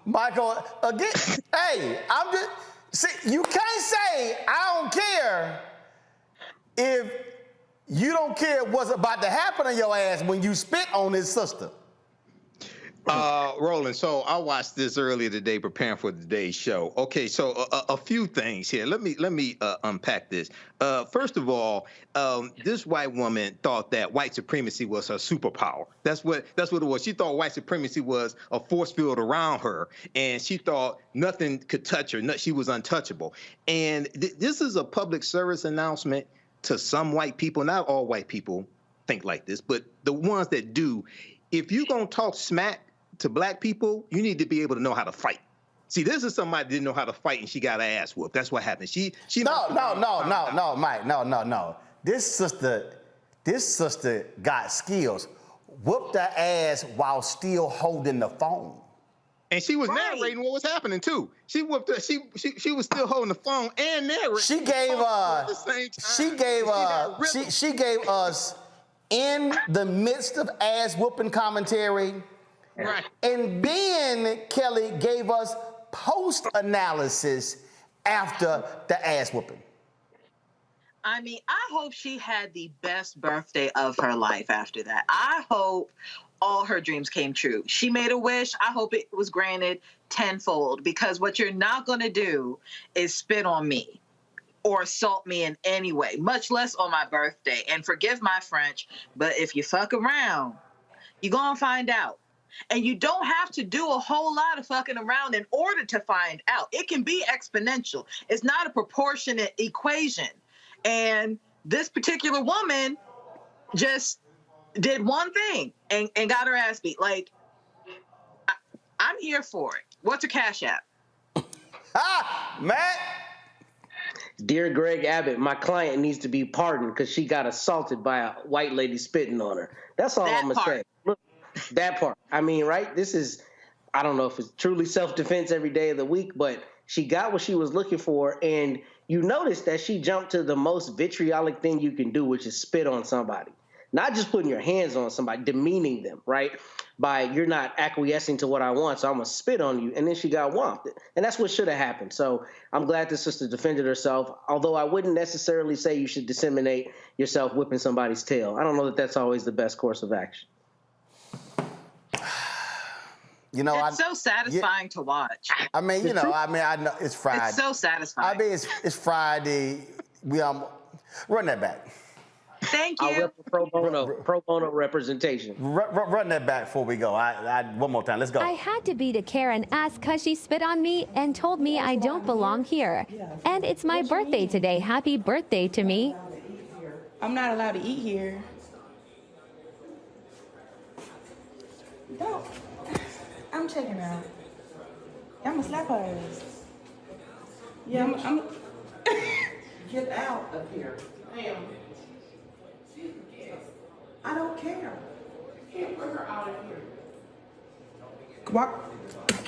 Michael, again, hey, you can't say I don't care if you don't care what's about to happen to your ass when you spit on his sister. Roland, so I watched this earlier today preparing for today's show. Okay, so a few things here. Let me unpack this. First of all, this white woman thought that white supremacy was her superpower. That's what it was. She thought white supremacy was a force field around her, and she thought nothing could touch her. She was untouchable. And this is a public service announcement to some white people. Not all white people think like this, but the ones that do. If you're gonna talk smack to black people, you need to be able to know how to fight. See, this is somebody that didn't know how to fight and she got her ass whooped. That's what happened. No, Mike, no. This sister got skills. Whooped her ass while still holding the phone. And she was narrating what was happening too. She whooped her. She was still holding the phone and narrating. She gave us in the midst of ass whooping commentary. Right. And then Kelly gave us post-analysis after the ass whooping. I mean, I hope she had the best birthday of her life after that. I hope all her dreams came true. She made a wish. I hope it was granted tenfold, because what you're not going to do is spit on me or assault me in any way, much less on my birthday. And forgive my French, but if you fuck around, you're going to find out. And you don't have to do a whole lot of fucking around in order to find out. It can be exponential. It's not a proportionate equation. And this particular woman just did one thing and got her ass beat. Like, I'm here for it. What's her Cash App? Matt? Dear Greg Abbott, my client needs to be pardoned because she got assaulted by a white lady spitting on her. That's all I'm going to say. Look, that part. I mean, right? This is, I don't know if it's truly self-defense every day of the week, but she got what she was looking for. And you notice that she jumped to the most vitriolic thing you can do, which is spit on somebody. Not just putting your hands on somebody, demeaning them, right? By you're not acquiescing to what I want, so I'm going to spit on you. And then she got whomped. And that's what should have happened. So I'm glad this sister defended herself, although I wouldn't necessarily say you should disseminate yourself whipping somebody's tail. I don't know that that's always the best course of action. You know, it's so satisfying to watch. I mean, you know, I know it's Friday. It's so satisfying. I mean, it's Friday. We run that back. Thank you. I'll rep pro bono representation. Run that back before we go. One more time. Let's go. I had to beat a Karen ass cause she spit on me and told me I don't belong here. And it's my birthday today. Happy birthday to me. I'm not allowed to eat here. Don't. I'm checking out. I'm gonna slap her ass. Yeah, I'm get out of here. Ma'am. I don't care. You can't put her out of here. What?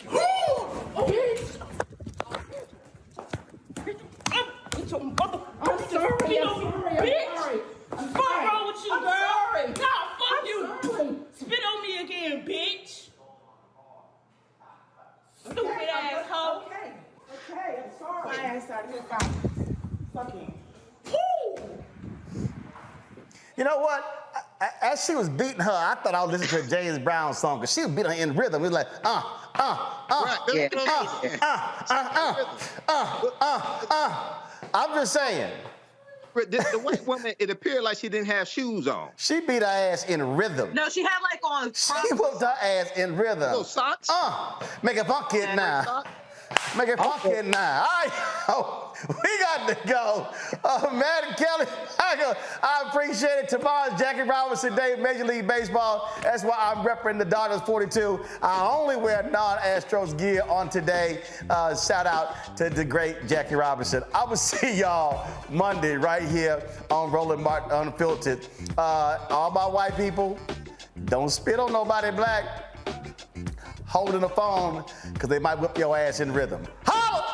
Oh, bitch! I'm sorry. Bitch! Fuck wrong with you, girl? Sorry. No, fuck you. Spit on me again, bitch. Stupid asshole. Okay, I'm sorry. My ass out of here, fucking. You know what? As she was beating her, I thought I was listening to a James Brown song because she was beating her in rhythm. It was like, I'm just saying. The white woman, it appeared like she didn't have shoes on. She beat her ass in rhythm. No, she had like on. She whooped her ass in rhythm. Little socks? Make it funky now. Make it funky now. All right, we got to go. Matt Kelly, I appreciate it. Tomorrow's Jackie Robinson Day, Major League Baseball. That's why I'm repping the Dodgers 42. I only wear non-Astros gear on today. Shout out to the great Jackie Robinson. I will see y'all Monday right here on Roland Martin Unfiltered. All my white people, don't spit on nobody black. Holding the phone, because they might whip your ass in rhythm. Holla!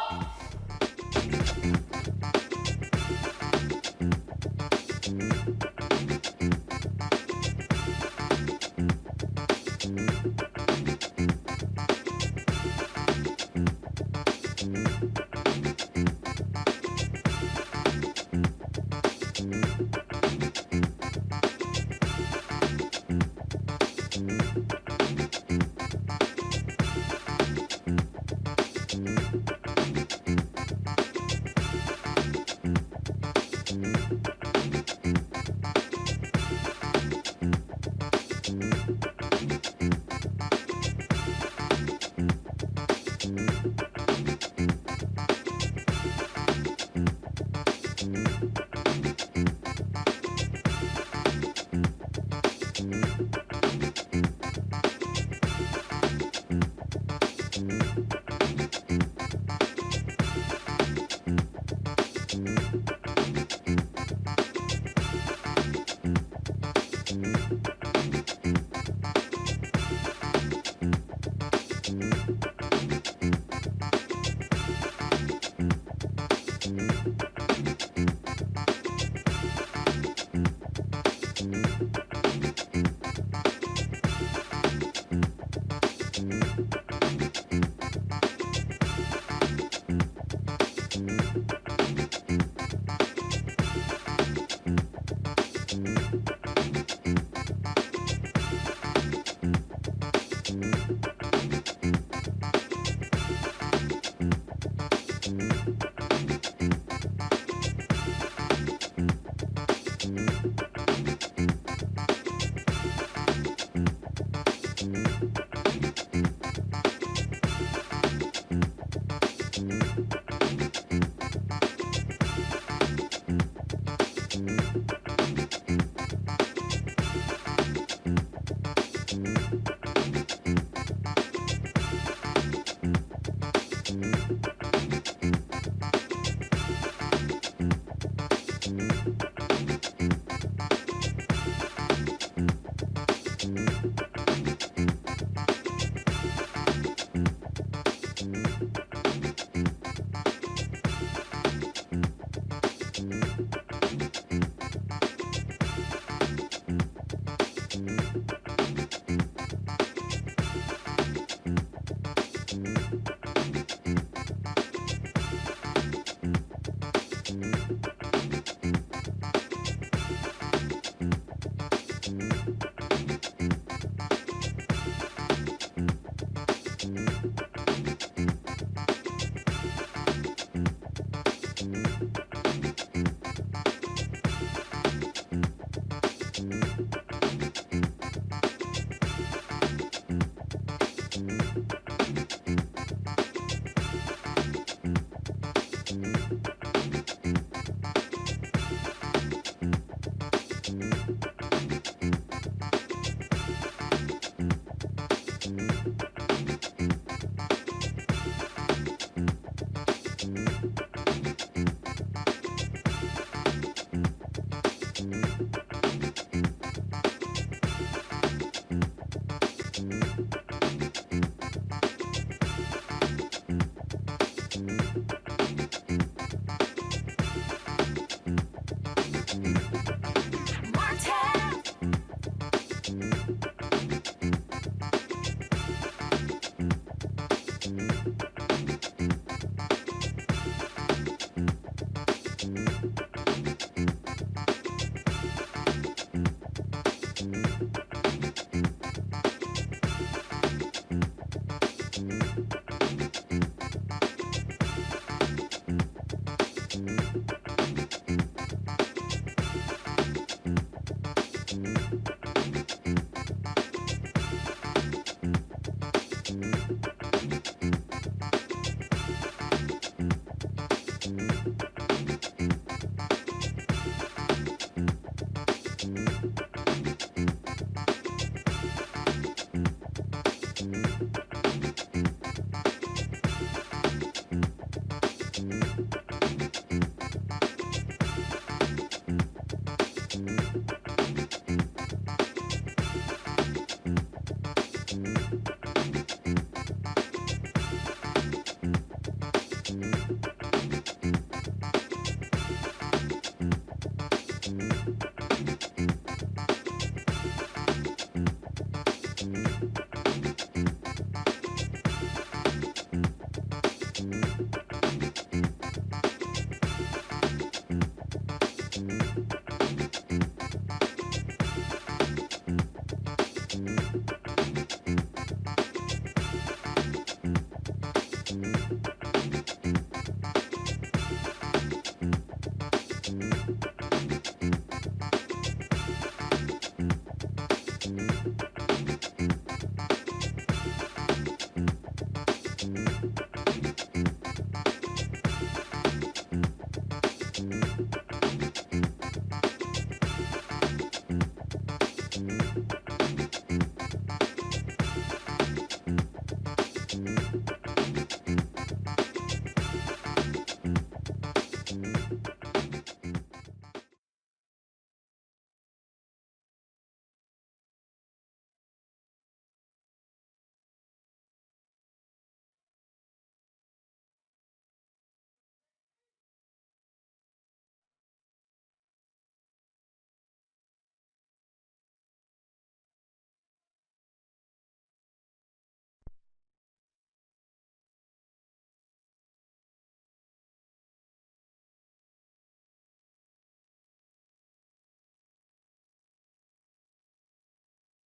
Peace.